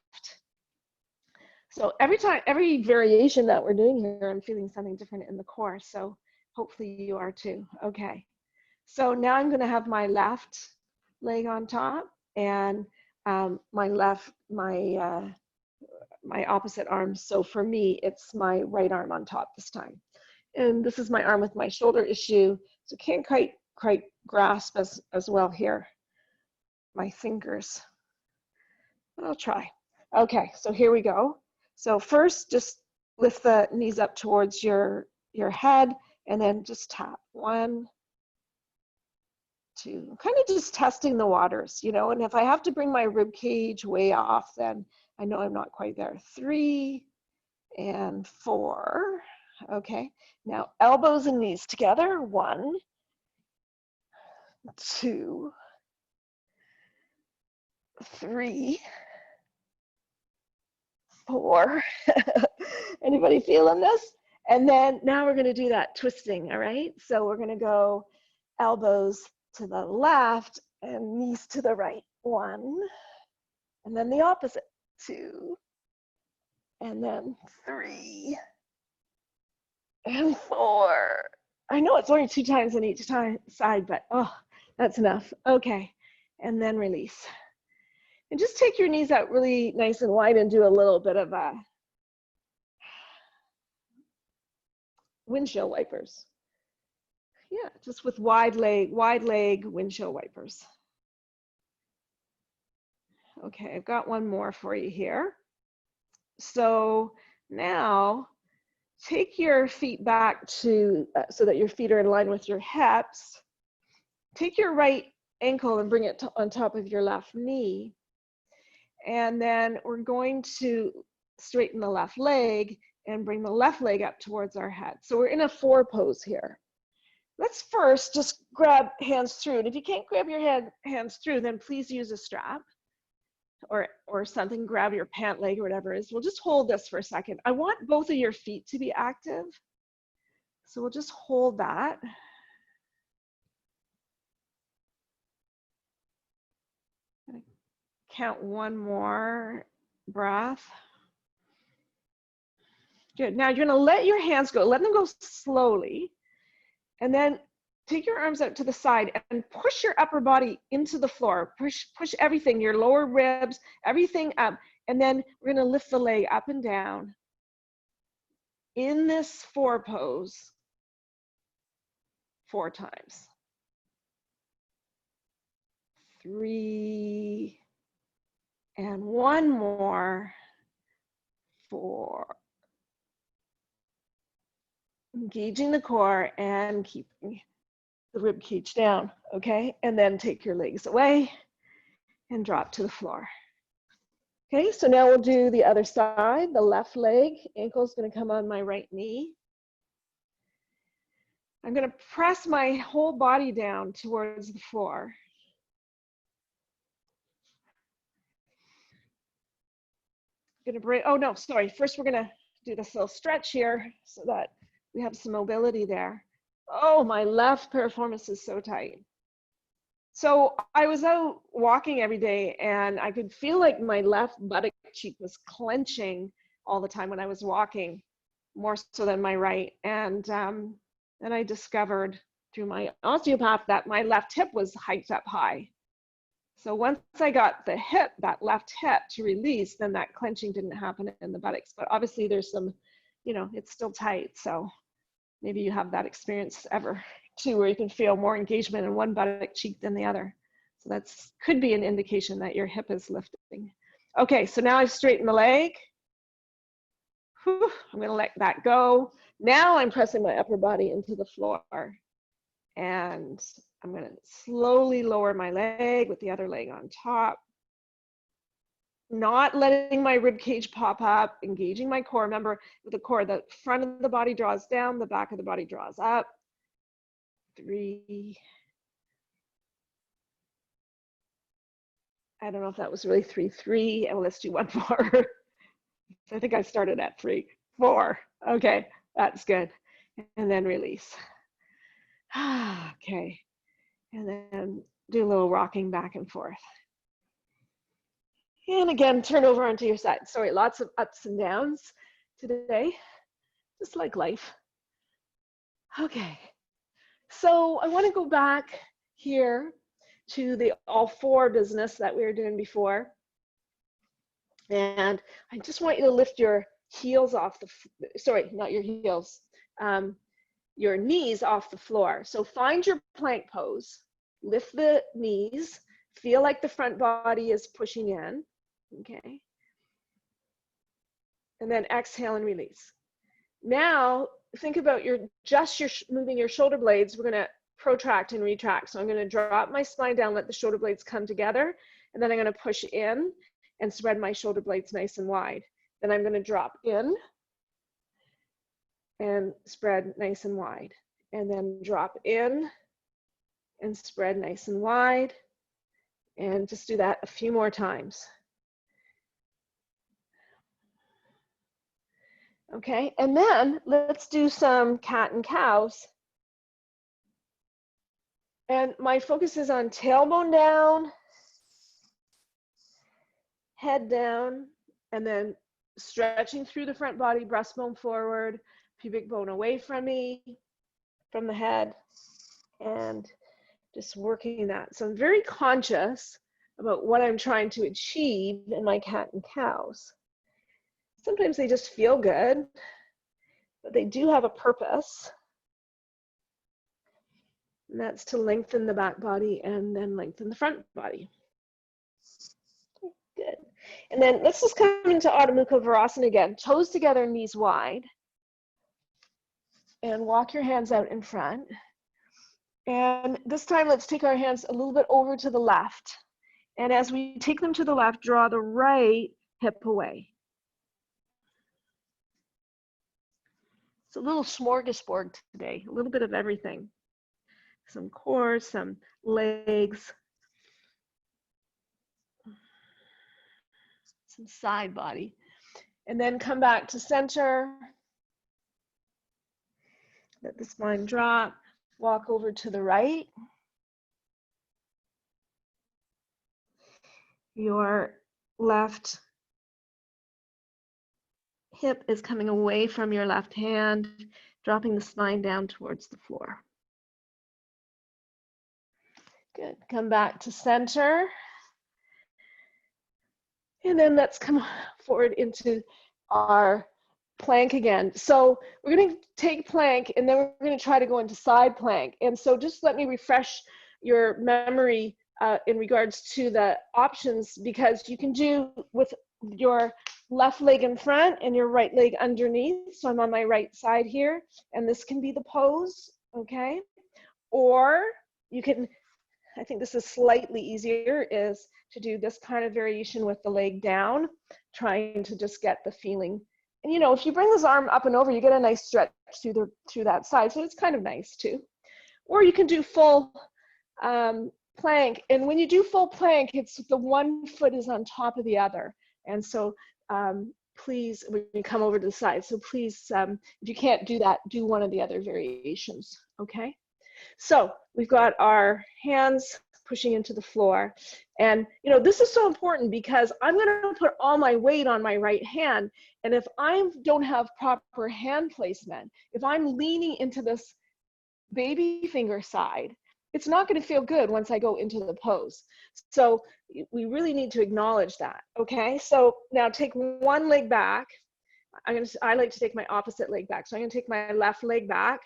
So every variation that we're doing here, I'm feeling something different in the core. So hopefully you are too. Okay. So now I'm going to have my left leg on top and my opposite arm. So for me, it's my right arm on top this time. And this is my arm with my shoulder issue. So can't quite grasp as well here, my fingers, but I'll try. Okay, so here we go. So first, just lift the knees up towards your head and then just tap. 1, 2, kind of just testing the waters, you know, and if I have to bring my rib cage way off, then I know I'm not quite there. 3 and 4. Okay, now elbows and knees together. 1, 2, 3, 4. Anybody feeling this? And then now we're going to do that twisting, all right? So we're going to go elbows to the left and knees to the right. 1, and then the opposite. 2, and then 3, and 4. I know it's only 2 times on each side, but oh, that's enough. Okay, and then release. And just take your knees out really nice and wide and do a little bit of a windshield wipers. Yeah, just with wide leg windshield wipers. Okay, I've got one more for you here. So now take your feet back to, so that your feet are in line with your hips. Take your right ankle and bring it on top of your left knee. And then we're going to straighten the left leg and bring the left leg up towards our head. So we're in a 4 pose here. Let's first just grab hands through. And if you can't grab your hands through, then please use a strap or something, grab your pant leg or whatever it is. We'll just hold this for a second. I want both of your feet to be active. So we'll just hold that. Count 1 more breath. Good. Now you're going to let your hands go. Let them go slowly. And then take your arms out to the side and push your upper body into the floor. Push everything, your lower ribs, everything up. And then we're going to lift the leg up and down in this 4 pose 4 times. 3, and 1 more. 4. Engaging the core and keeping the rib cage down, okay? And then take your legs away and drop to the floor. Okay, so now we'll do the other side. The left leg, ankle's gonna come on my right knee. I'm gonna press my whole body down towards the floor. Gonna break, oh no, sorry. First we're gonna do this little stretch here so that we have some mobility there. Oh, my left piriformis is so tight. So I was out walking every day and I could feel like my left buttock cheek was clenching all the time when I was walking, more so than my right. And then I discovered through my osteopath that my left hip was hiked up high. So once I got the hip, that left hip to release, then that clenching didn't happen in the buttocks. But obviously there's some, you know, it's still tight. So maybe you have that experience ever too, where you can feel more engagement in one buttock cheek than the other. So that's could be an indication that your hip is lifting. Okay, so now I've straightened the leg. Whew, I'm gonna let that go. Now I'm pressing my upper body into the floor. And I'm gonna slowly lower my leg with the other leg on top. Not letting my rib cage pop up, engaging my core. Remember, with the core, the front of the body draws down, the back of the body draws up. 3. I don't know if that was really 3, 3. And let's do 1 more. I think I started at 3, 4. Okay, that's good. And then release. Okay. And then do a little rocking back and forth. And again, turn over onto your side. Sorry, lots of ups and downs today, just like life. Okay, so I want to go back here to the all four business that we were doing before. And I just want you to lift your heels off the, sorry, not your heels, your knees off the floor. So find your plank pose, lift the knees, feel like the front body is pushing in, okay? And then exhale and release. Now, think about moving your shoulder blades. We're gonna protract and retract. So I'm gonna drop my spine down, let the shoulder blades come together, and then I'm gonna push in and spread my shoulder blades nice and wide. Then I'm gonna drop in and spread nice and wide. And then drop in and spread nice and wide. And just do that a few more times. Okay, and then let's do some cat and cows. And my focus is on tailbone down, head down, and then stretching through the front body, breastbone forward, pubic bone away from me, from the head, and just working that. So I'm very conscious about what I'm trying to achieve in my cat and cows. Sometimes they just feel good, but they do have a purpose. And that's to lengthen the back body and then lengthen the front body. Good. And then let's just come into Adho Mukha Virasana again. Toes together, knees wide. And walk your hands out in front. And this time, let's take our hands a little bit over to the left. And as we take them to the left, draw the right hip away. It's a little smorgasbord today, a little bit of everything. Some core, some legs, some side body. And then come back to center. Let the spine drop. Walk over to the right. Your left hip is coming away from your left hand, dropping the spine down towards the floor. Good. Come back to center. And then let's come forward into our plank again. So we're going to take plank and then we're going to try to go into side plank. And so just let me refresh your memory in regards to the options, because you can do with your left leg in front and your right leg underneath. So I'm on my right side here, and this can be the pose, okay? Or you can, I think this is slightly easier, is to do this kind of variation with the leg down, trying to just get the feeling. And you know, if you bring this arm up and over, you get a nice stretch through that side, so it's kind of nice too. Or you can do full plank, and when you do full plank, it's the one foot is on top of the other. And so please, when you come over to the side, so please, if you can't do that, do one of the other variations, okay? So we've got our hands pushing into the floor. And you know, this is so important because I'm gonna put all my weight on my right hand. And if I don't have proper hand placement, if I'm leaning into this baby finger side, it's not gonna feel good once I go into the pose. So we really need to acknowledge that, okay? So now take one leg back. I like to take my opposite leg back. So I'm gonna take my left leg back,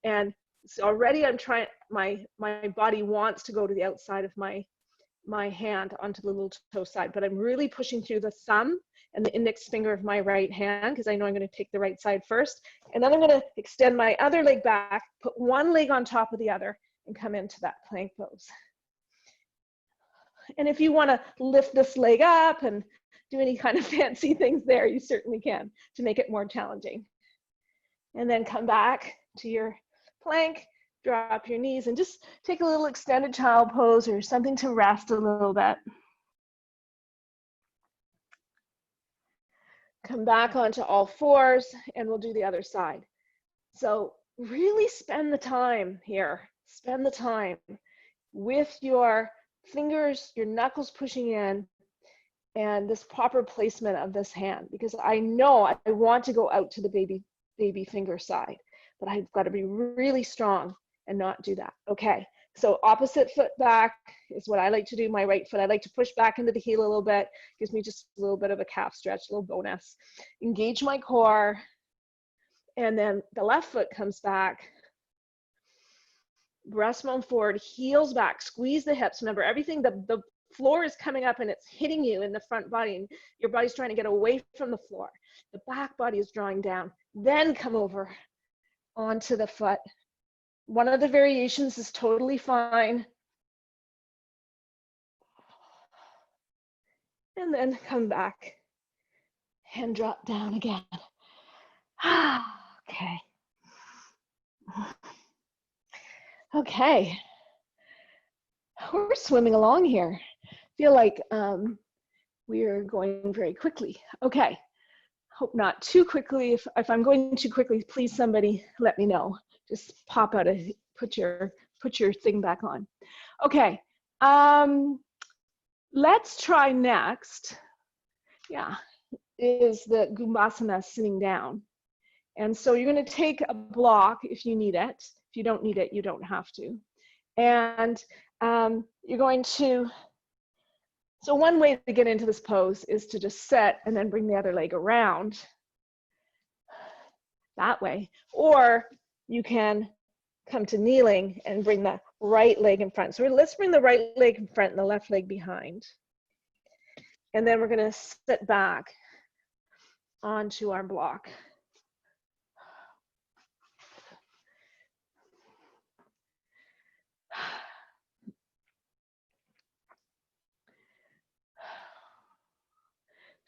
and so already I'm trying, my body wants to go to the outside of my hand onto the little toe side, but I'm really pushing through the thumb and the index finger of my right hand because I know I'm going to take the right side first. And then I'm going to extend my other leg back, put one leg on top of the other, and come into that plank pose. And if you want to lift this leg up and do any kind of fancy things there, you certainly can to make it more challenging. And then come back to your plank, drop your knees, and just take a little extended child pose or something to rest a little bit. Come back onto all fours, and we'll do the other side. So really spend the time here. Spend the time. with your fingers, your knuckles pushing in, and this proper placement of this hand, because I know I want to go out to the baby finger side, but I've got to be really strong and not do that. Okay, so opposite foot back is what I like to do. My right foot, I like to push back into the heel a little bit, gives me just a little bit of a calf stretch, a little bonus. Engage my core, and then the left foot comes back, breastbone forward, heels back, squeeze the hips. Remember, everything, the floor is coming up and it's hitting you in the front body, and your body's trying to get away from the floor. The back body is drawing down. Then come over onto the foot. One of the variations is totally fine. And then come back and drop down again. Okay. Okay. We're swimming along here. Feel like we are going very quickly. Okay. Hope not too quickly. If I'm going too quickly, please somebody let me know. Just pop out a put your thing back on. Okay. Let's try next. Yeah, is the Goombassana sitting down. And so you're going to take a block if you need it. If you don't need it, you don't have to. And you're going to, so one way to get into this pose is to just sit and then bring the other leg around that way. Or you can come to kneeling and bring the right leg in front. So let's bring the right leg in front and the left leg behind. And then we're going to sit back onto our block.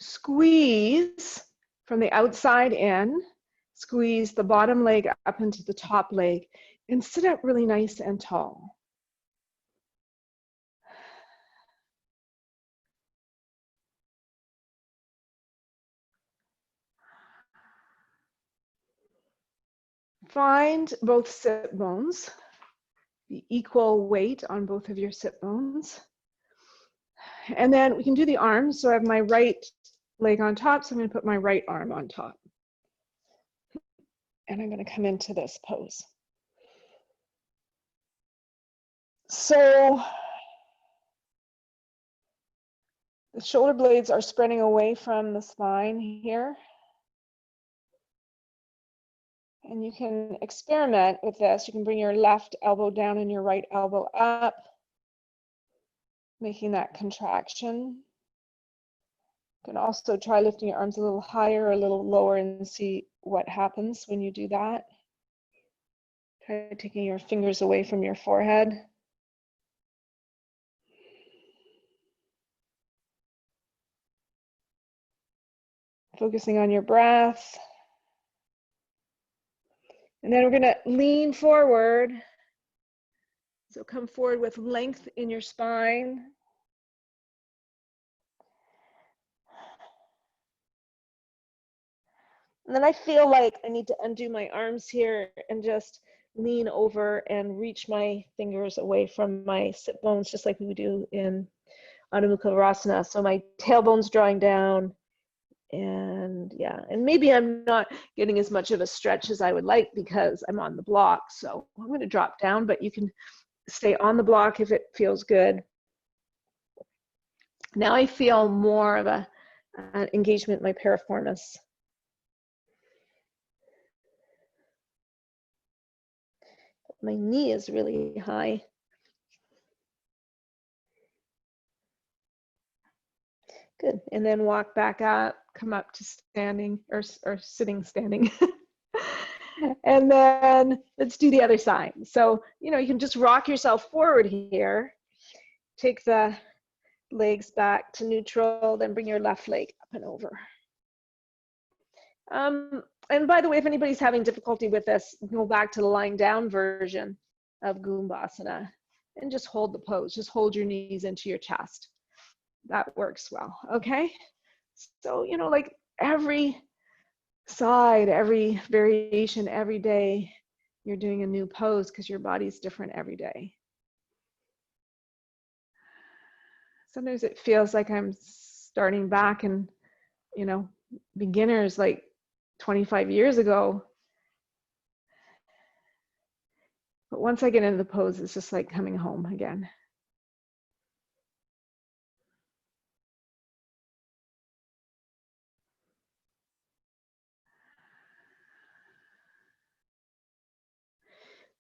Squeeze from the outside in, squeeze the bottom leg up into the top leg, and sit up really nice and tall. Find both sit bones, the equal weight on both of your sit bones. And then we can do the arms. So I have my right leg on top, so I'm going to put my right arm on top. And I'm going to come into this pose. So the shoulder blades are spreading away from the spine here. And you can experiment with this. You can bring your left elbow down and your right elbow up, making that contraction. You can also try lifting your arms a little higher or a little lower and see what happens when you do that. Try taking your fingers away from your forehead. Focusing on your breath. And then we're going to lean forward. So come forward with length in your spine. And then I feel like I need to undo my arms here and just lean over and reach my fingers away from my sit bones, just like we do in Adho Mukha Vrasana. So my tailbone's drawing down. And yeah, and maybe I'm not getting as much of a stretch as I would like because I'm on the block. So I'm going to drop down, but you can stay on the block if it feels good. Now I feel more of an engagement in my piriformis. My knee is really high. Good, and then walk back up, come up to standing or sitting standing. And then let's do the other side. So, you know, you can just rock yourself forward here. Take the legs back to neutral, then bring your left leg up and over. And by the way, if anybody's having difficulty with this, go back to the lying down version of Goombasana and just hold the pose. Just hold your knees into your chest. That works well, okay? So, you know, like every side, every variation, every day, you're doing a new pose because your body's different every day. Sometimes it feels like I'm starting back in, beginners like 25 years ago. But once I get into the pose, it's just like coming home again.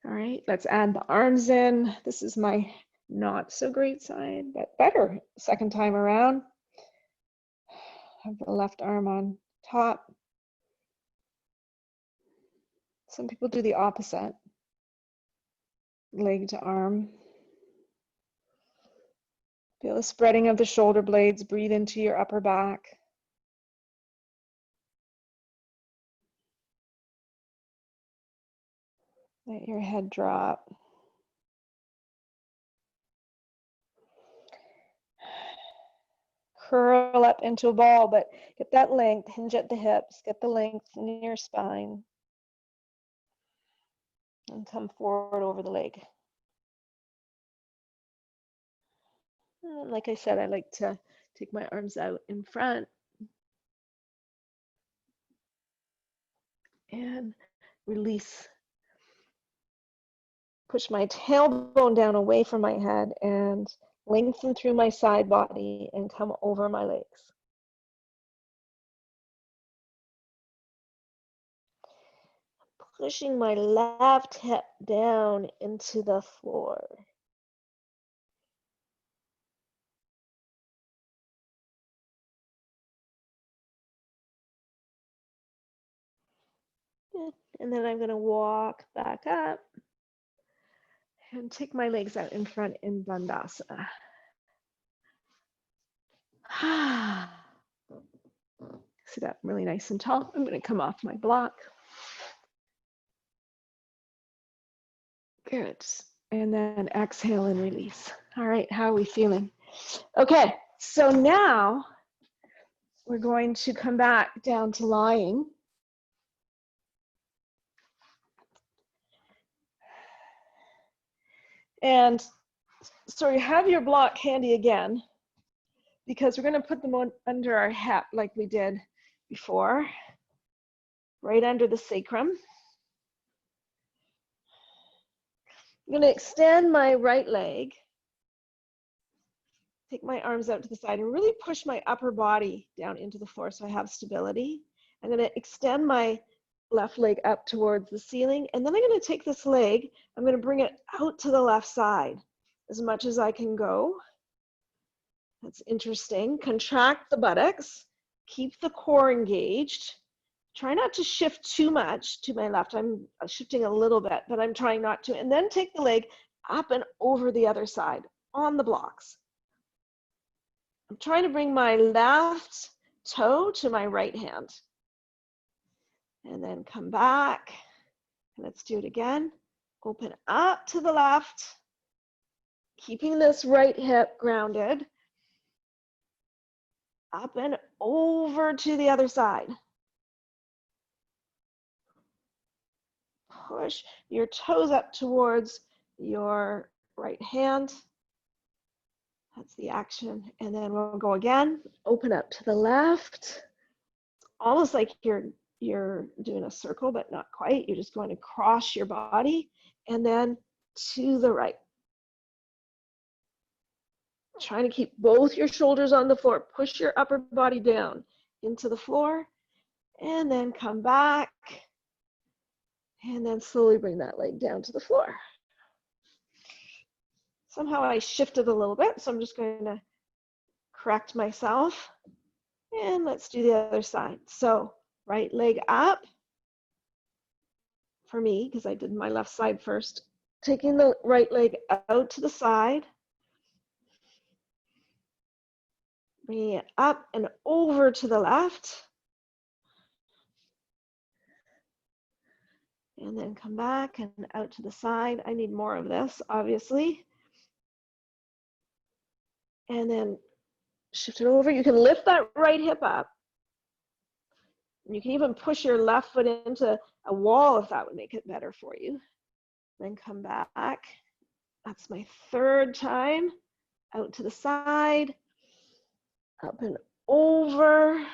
All right, let's add the arms in. This is my not so great side, but better second time around. Have the left arm on top. Some people do the opposite, leg to arm. Feel the spreading of the shoulder blades. Breathe into your upper back. Let your head drop. Curl up into a ball, but get that length. Hinge at the hips. Get the length in your spine. And come forward over the leg. And like I said, I like to take my arms out in front. And release. Push my tailbone down away from my head and lengthen through my side body and come over my legs. Pushing my left hip down into the floor. Good. And then I'm going to walk back up and take my legs out in front in Bandhasana. Sit up really nice and tall. I'm going to come off my block. Good. And then exhale and release. All right, how are we feeling? Okay, so now we're going to come back down to lying. And so you have your block handy again, because we're going to put them on under our hip like we did before, right under the sacrum. I'm going to extend my right leg, take my arms out to the side, and really push my upper body down into the floor so I have stability. I'm going to extend my left leg up towards the ceiling, and then I'm going to take this leg, I'm going to bring it out to the left side as much as I can go. That's interesting. Contract the buttocks, keep the core engaged. Try not to shift too much to my left. I'm shifting a little bit, but I'm trying not to. And then take the leg up and over the other side on the blocks. I'm trying to bring my left toe to my right hand. And then come back. Let's do it again. Open up to the left, keeping this right hip grounded. Up and over to the other side. Push your toes up towards your right hand. That's the action. And then we'll go again. Open up to the left. Almost like you're doing a circle, but not quite. You're just going across your body. And then to the right. Trying to keep both your shoulders on the floor. Push your upper body down into the floor. And then come back. And then slowly bring that leg down to the floor. Somehow I shifted a little bit, so I'm just going to correct myself. And let's do the other side. So right leg up for me, because I did my left side first. Taking the right leg out to the side. Bringing it up and over to the left. And then come back and out to the side. I need more of this, obviously. And then shift it over. You can lift that right hip up. You can even push your left foot into a wall if that would make it better for you. Then come back. That's my third time. out to the side, up and over.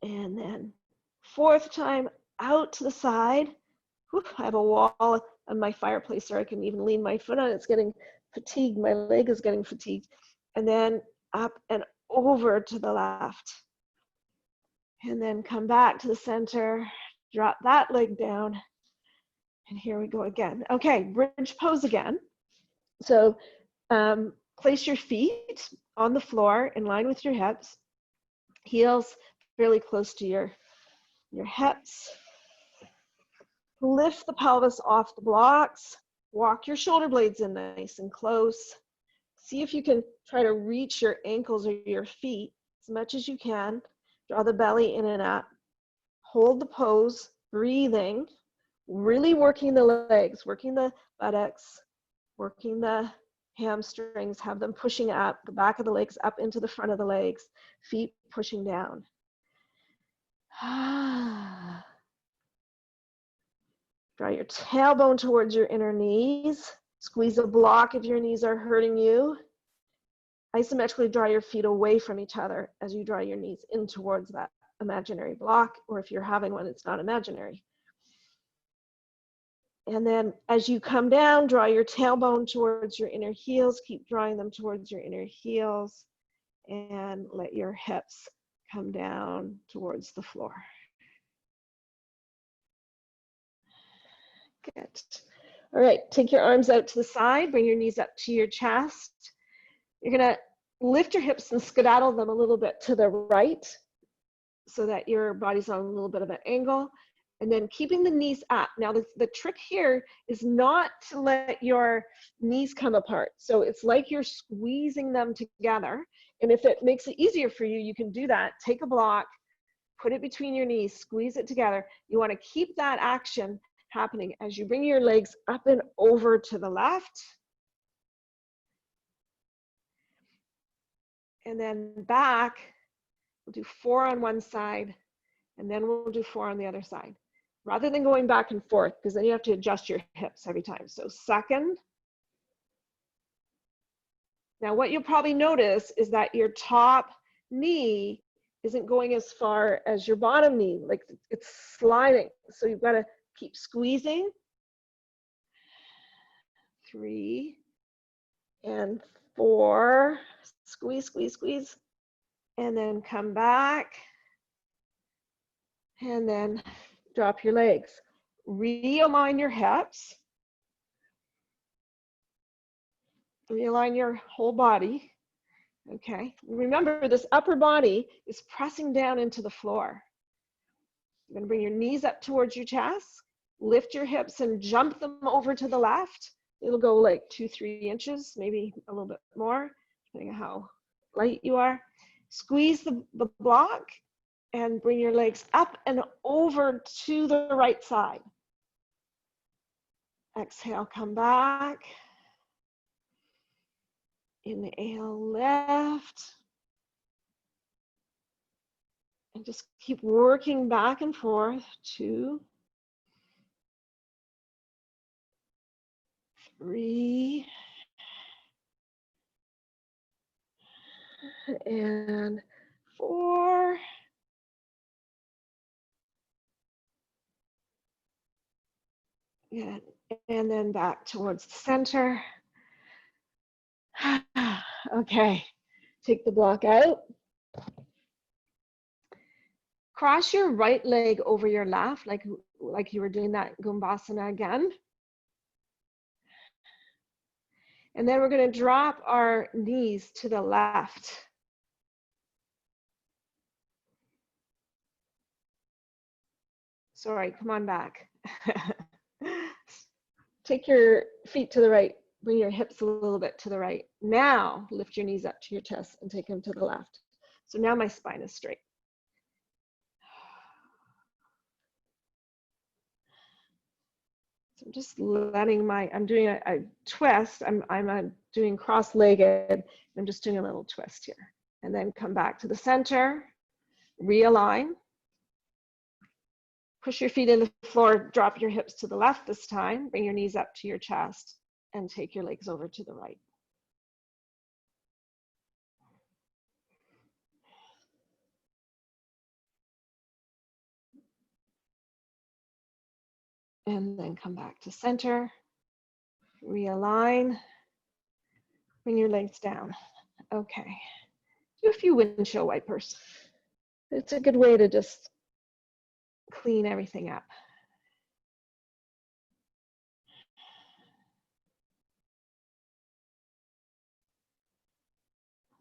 And then fourth time, out to the side. Whew, I have a wall on my fireplace so I can even lean my foot on it. It's getting fatigued. My leg is getting fatigued. And then up and over to the left. And then come back to the center, drop that leg down. And here we go again. Okay, bridge pose again. So place your feet on the floor in line with your hips, heels fairly close to your hips. Lift the pelvis off the blocks. Walk your shoulder blades in nice and close. See if you can try to reach your ankles or your feet as much as you can. Draw the belly in and up. Hold the pose, breathing, really working the legs, working the buttocks, working the hamstrings, have them pushing up, the back of the legs up into the front of the legs, feet pushing down. Draw your tailbone towards your inner knees. Squeeze a block if your knees are hurting you. Isometrically draw your feet away from each other as you draw your knees in towards that imaginary block, or if you're having one, it's not imaginary. And then as you come down, draw your tailbone towards your inner heels. Keep drawing them towards your inner heels, and let your hips come down towards the floor. Good. All right, take your arms out to the side, bring your knees up to your chest. You're gonna lift your hips and skedaddle them a little bit to the right so that your body's on a little bit of an angle. And then keeping the knees up. Now the trick here is not to let your knees come apart. So it's like you're squeezing them together. And if it makes it easier for you, you can do that. Take a block, put it between your knees, squeeze it together. You want to keep that action happening as you bring your legs up and over to the left. And then back. We'll do 4 on one side, and then we'll do 4 on the other side. Rather than going back and forth, because then you have to adjust your hips every time. So second. Now what you'll probably notice is that your top knee isn't going as far as your bottom knee, like it's sliding. So you've got to keep squeezing. 3 and 4. Squeeze, squeeze, squeeze. And then come back. And then drop your legs. Realign your hips. Realign your whole body. Okay. Remember, this upper body is pressing down into the floor. You're going to bring your knees up towards your chest. Lift your hips and jump them over to the left. It'll go like 2-3 inches, maybe a little bit more, depending on how light you are. Squeeze the block and bring your legs up and over to the right side. Exhale, come back. Inhale, lift. And just keep working back and forth. 2, 3, and 4. Good. And then back towards the center. Okay, take the block out. Cross your right leg over your left, like you were doing that Gombasana again. And then we're going to drop our knees to the left. Sorry, come on back. Take your feet to the right. Bring your hips a little bit to the right. Now, lift your knees up to your chest and take them to the left. So now my spine is straight. So I'm just letting I'm doing a twist. I'm doing cross-legged. I'm just doing a little twist here. And then come back to the center, realign. Push your feet in the floor, drop your hips to the left this time. Bring your knees up to your chest and take your legs over to the right. And then come back to center, realign, bring your legs down. Okay, do a few windshield wipers. It's a good way to just clean everything up.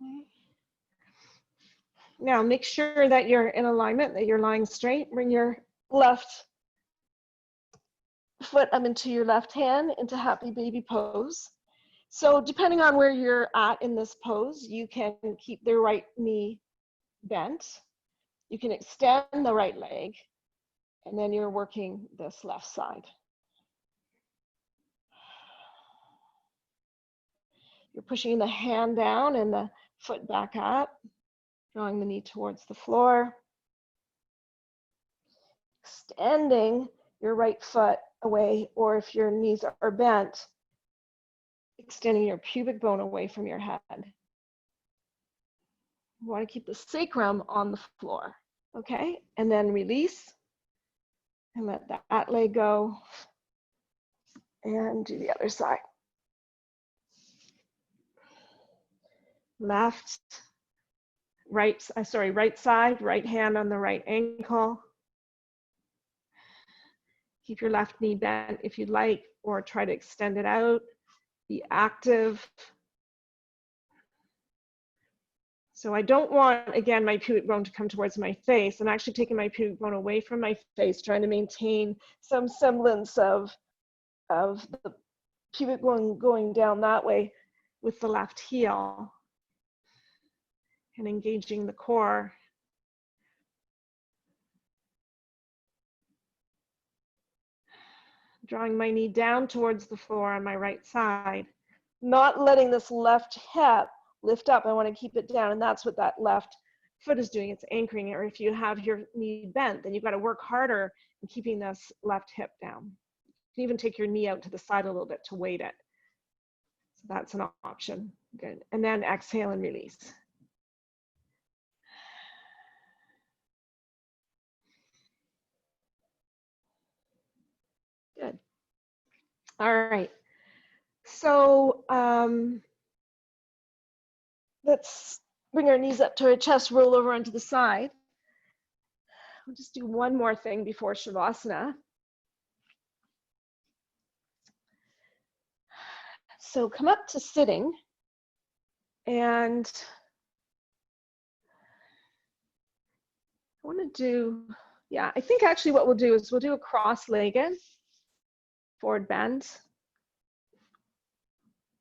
Okay. Now make sure that you're in alignment, that you're lying straight. Bring your left foot up into your left hand into happy baby pose. So depending on where you're at in this pose, you can keep the right knee bent. You can extend the right leg, and then you're working this left side. You're pushing the hand down and the foot back up, drawing the knee towards the floor. Extending your right foot away, or if your knees are bent, extending your pubic bone away from your head. You want to keep the sacrum on the floor, okay? And then release and let that leg go and do the other side. Left, right side, right hand on the right ankle. Keep your left knee bent if you'd like, or try to extend it out. Be active. So I don't want, again, my pubic bone to come towards my face. I'm actually taking my pubic bone away from my face, trying to maintain some semblance of the pubic bone going down that way with the left heel and engaging the core. Drawing my knee down towards the floor on my right side, not letting this left hip lift up. I want to keep it down, and that's what that left foot is doing. It's anchoring it. Or if you have your knee bent, then you've got to work harder in keeping this left hip down. You can even take your knee out to the side a little bit to weight it. So that's an option. Good. And then exhale and release. Good. All right. So let's bring our knees up to our chest, roll over onto the side. We'll just do one more thing before Shavasana. So come up to sitting, and I want to do, I think actually what we'll do is we'll do a cross-legged forward bend.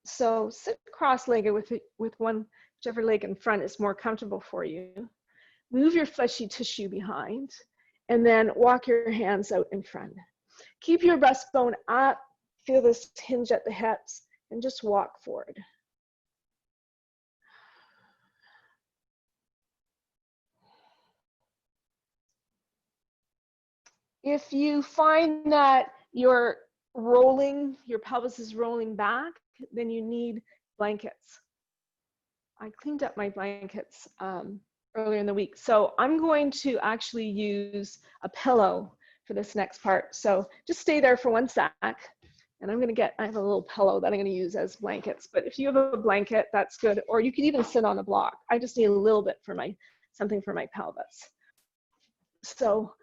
So sit cross-legged with whichever leg in front is more comfortable for you. Move your fleshy tissue behind, and then walk your hands out in front. Keep your breastbone up, feel this hinge at the hips, and just walk forward. If you find that you're rolling, your pelvis is rolling back, then you need blankets. I cleaned up my blankets earlier in the week. So I'm going to actually use a pillow for this next part. So just stay there for 1 sec. And I have a little pillow that I'm going to use as blankets. But if you have a blanket, that's good. Or you can even sit on a block. I just need a little bit for something for my pelvis. So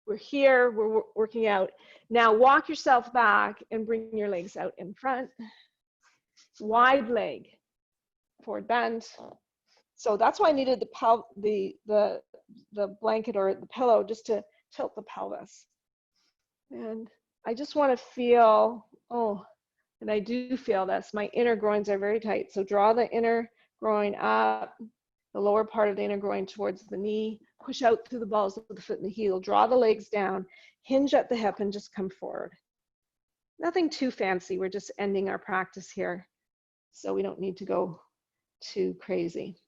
we're here, we're working out. Now walk yourself back and bring your legs out in front. Wide leg, forward bend. So that's why I needed the blanket or the pillow just to tilt the pelvis. And I just want to feel, and I do feel this, my inner groins are very tight. So draw the inner groin up, the lower part of the inner groin towards the knee, push out through the balls of the foot and the heel, draw the legs down, hinge at the hip, and just come forward. Nothing too fancy, we're just ending our practice here. So we don't need to go too crazy.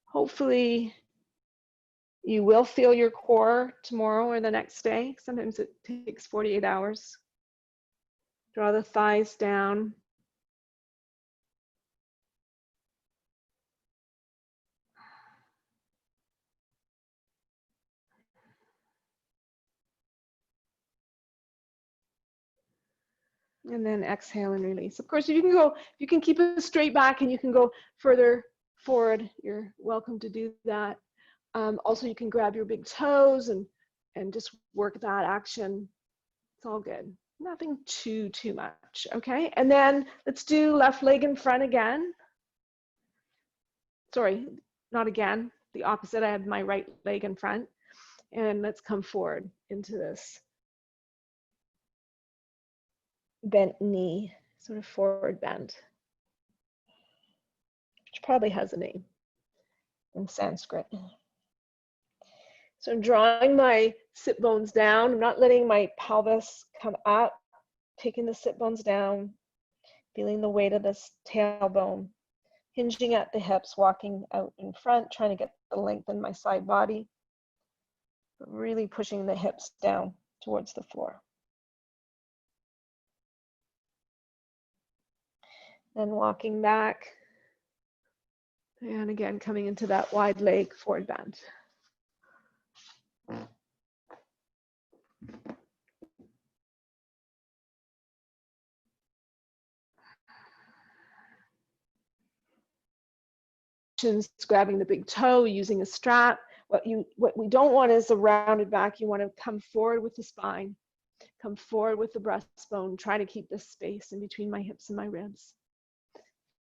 Hopefully You will feel your core tomorrow or the next day. Sometimes it takes 48 hours. Draw the thighs down. And then exhale and release. Of course, you can keep a straight back and you can go further forward. You're welcome to do that. Also, you can grab your big toes and just work that action. It's all good. Nothing too much, okay? And then let's do left leg in front again. Sorry, not again, the opposite. I have my right leg in front. And let's come forward into this bent knee, sort of forward bend, which probably has a name in Sanskrit. So I'm drawing my sit bones down. I'm not letting my pelvis come up, taking the sit bones down, feeling the weight of this tailbone, hinging at the hips, walking out in front, trying to get the length in my side body, but really pushing the hips down towards the floor. Then walking back, and again, coming into that wide leg forward bend. Grabbing the big toe, using a strap. What we don't want is a rounded back. You want to come forward with the spine, come forward with the breastbone. Try to keep this space in between my hips and my ribs.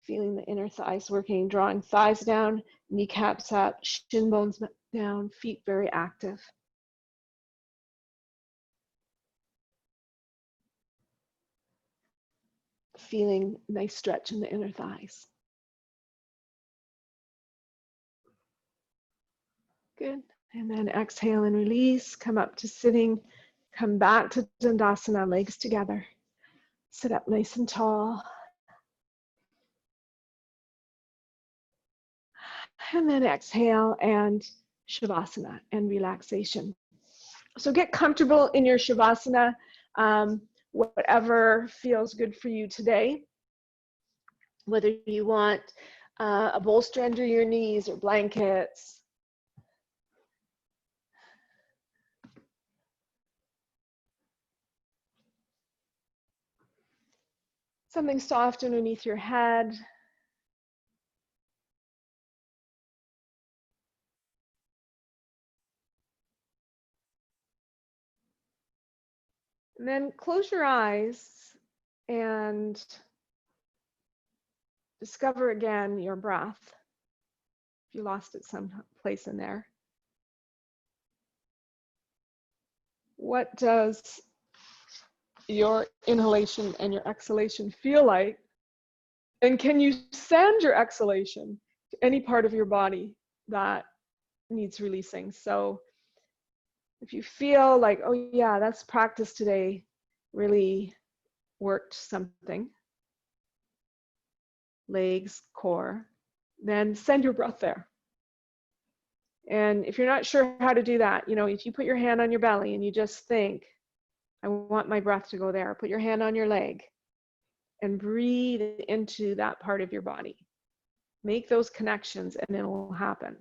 Feeling the inner thighs working, drawing thighs down, kneecaps up, shin bones down, feet very active. Feeling nice stretch in the inner thighs. Good. And then exhale and release. Come up to sitting. Come back to Dandasana, legs together. Sit up nice and tall. And then exhale and Shavasana and relaxation. So get comfortable in your Shavasana, whatever feels good for you today. Whether you want a bolster under your knees or blankets. Something soft underneath your head. And then close your eyes and discover again your breath. If you lost it someplace in there. What does your inhalation and your exhalation feel like? And can you send your exhalation to any part of your body that needs releasing? So if you feel like, oh yeah, that's practice today, really worked something, legs, core, then send your breath there. And if you're not sure how to do that, if you put your hand on your belly and you just think, I want my breath to go there, put your hand on your leg and breathe into that part of your body. Make those connections and it will happen.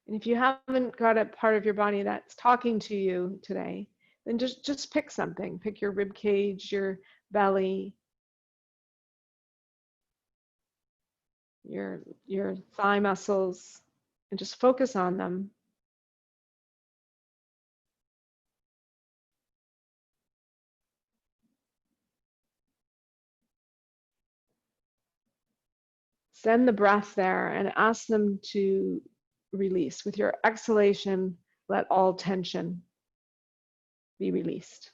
And if you haven't got a part of your body that's talking to you today, then just pick something. Pick your rib cage, your belly, your thigh muscles, and just focus on them. Send the breath there and ask them to release. With your exhalation, let all tension be released.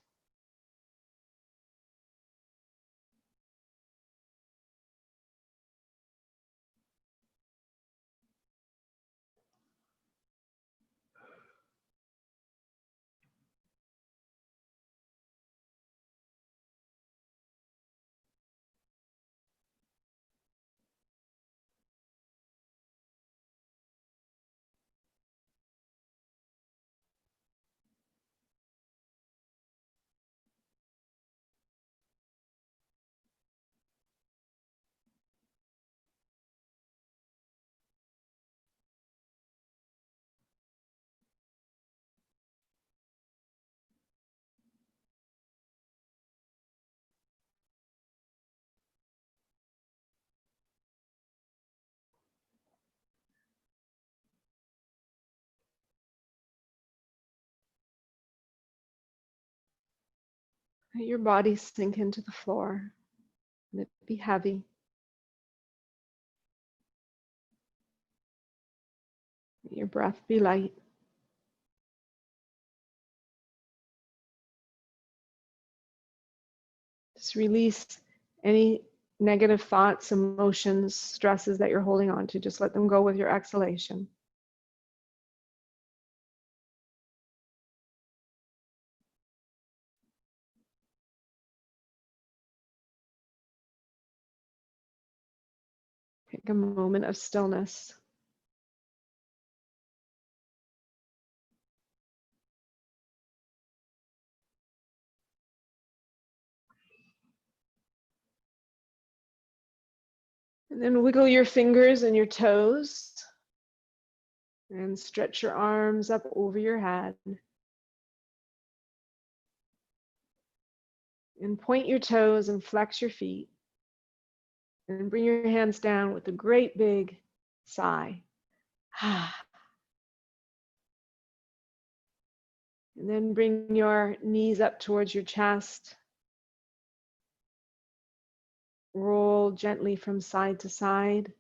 Let your body sink into the floor. Let it be heavy. Let your breath be light. Just release any negative thoughts, emotions, stresses that you're holding on to. Just let them go with your exhalation. Take a moment of stillness. And then wiggle your fingers and your toes and stretch your arms up over your head. And point your toes and flex your feet. And bring your hands down with a great big sigh. And then bring your knees up towards your chest. Roll gently from side to side.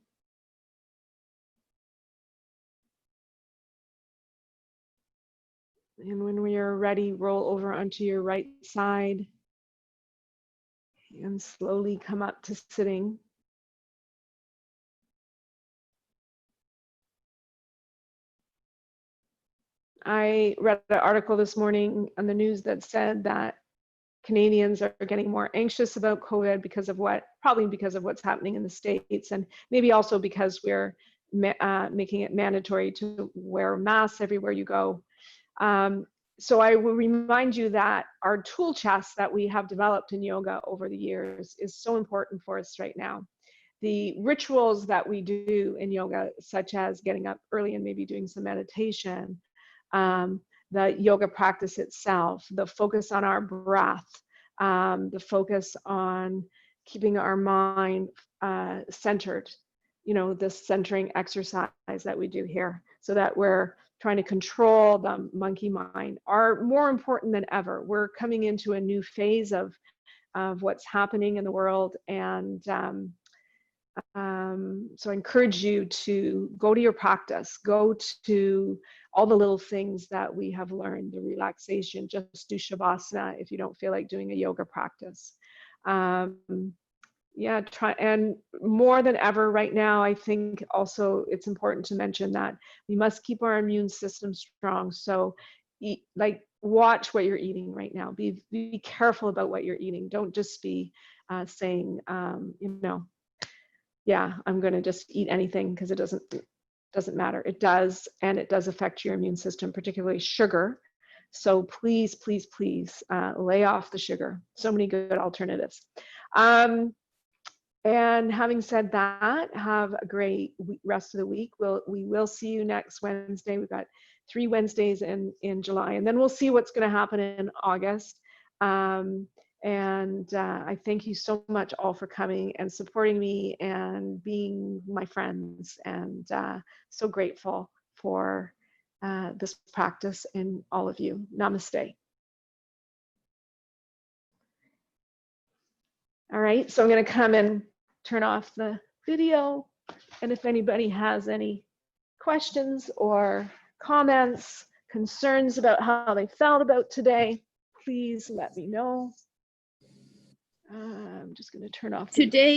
And when we are ready, roll over onto your right side and slowly come up to sitting. I read an article this morning on the news that said that Canadians are getting more anxious about COVID probably because of what's happening in the States, and maybe also because we're making it mandatory to wear masks everywhere you go. So I will remind you that our tool chest that we have developed in yoga over the years is so important for us right now. The rituals that we do in yoga, such as getting up early and maybe doing some meditation, the yoga practice itself, the focus on our breath, the focus on keeping our mind centered, the centering exercise that we do here, so that we're trying to control the monkey mind, are more important than ever. We're coming into a new phase of what's happening in the world, and so I encourage you to go to your practice, go to all the little things that we have learned, the relaxation, just do Shavasana if you don't feel like doing a yoga practice. Yeah, try, and more than ever right now, I think also it's important to mention that we must keep our immune system strong. So watch what you're eating right now. Be careful about what you're eating. Don't just be saying, yeah, I'm going to just eat anything, because it doesn't matter. It does, and it does affect your immune system, particularly sugar. So please, please, please lay off the sugar. So many good alternatives. And having said that, have a great rest of the week. We will see you next Wednesday. We've got 3 Wednesdays in July, and then we'll see what's going to happen in August. And I thank you so much all for coming and supporting me and being my friends, and so grateful for this practice and all of you. Namaste. All right, so I'm going to come and turn off the video, and if anybody has any questions or comments, concerns about how they felt about today, please let me know. I'm just going to turn off today.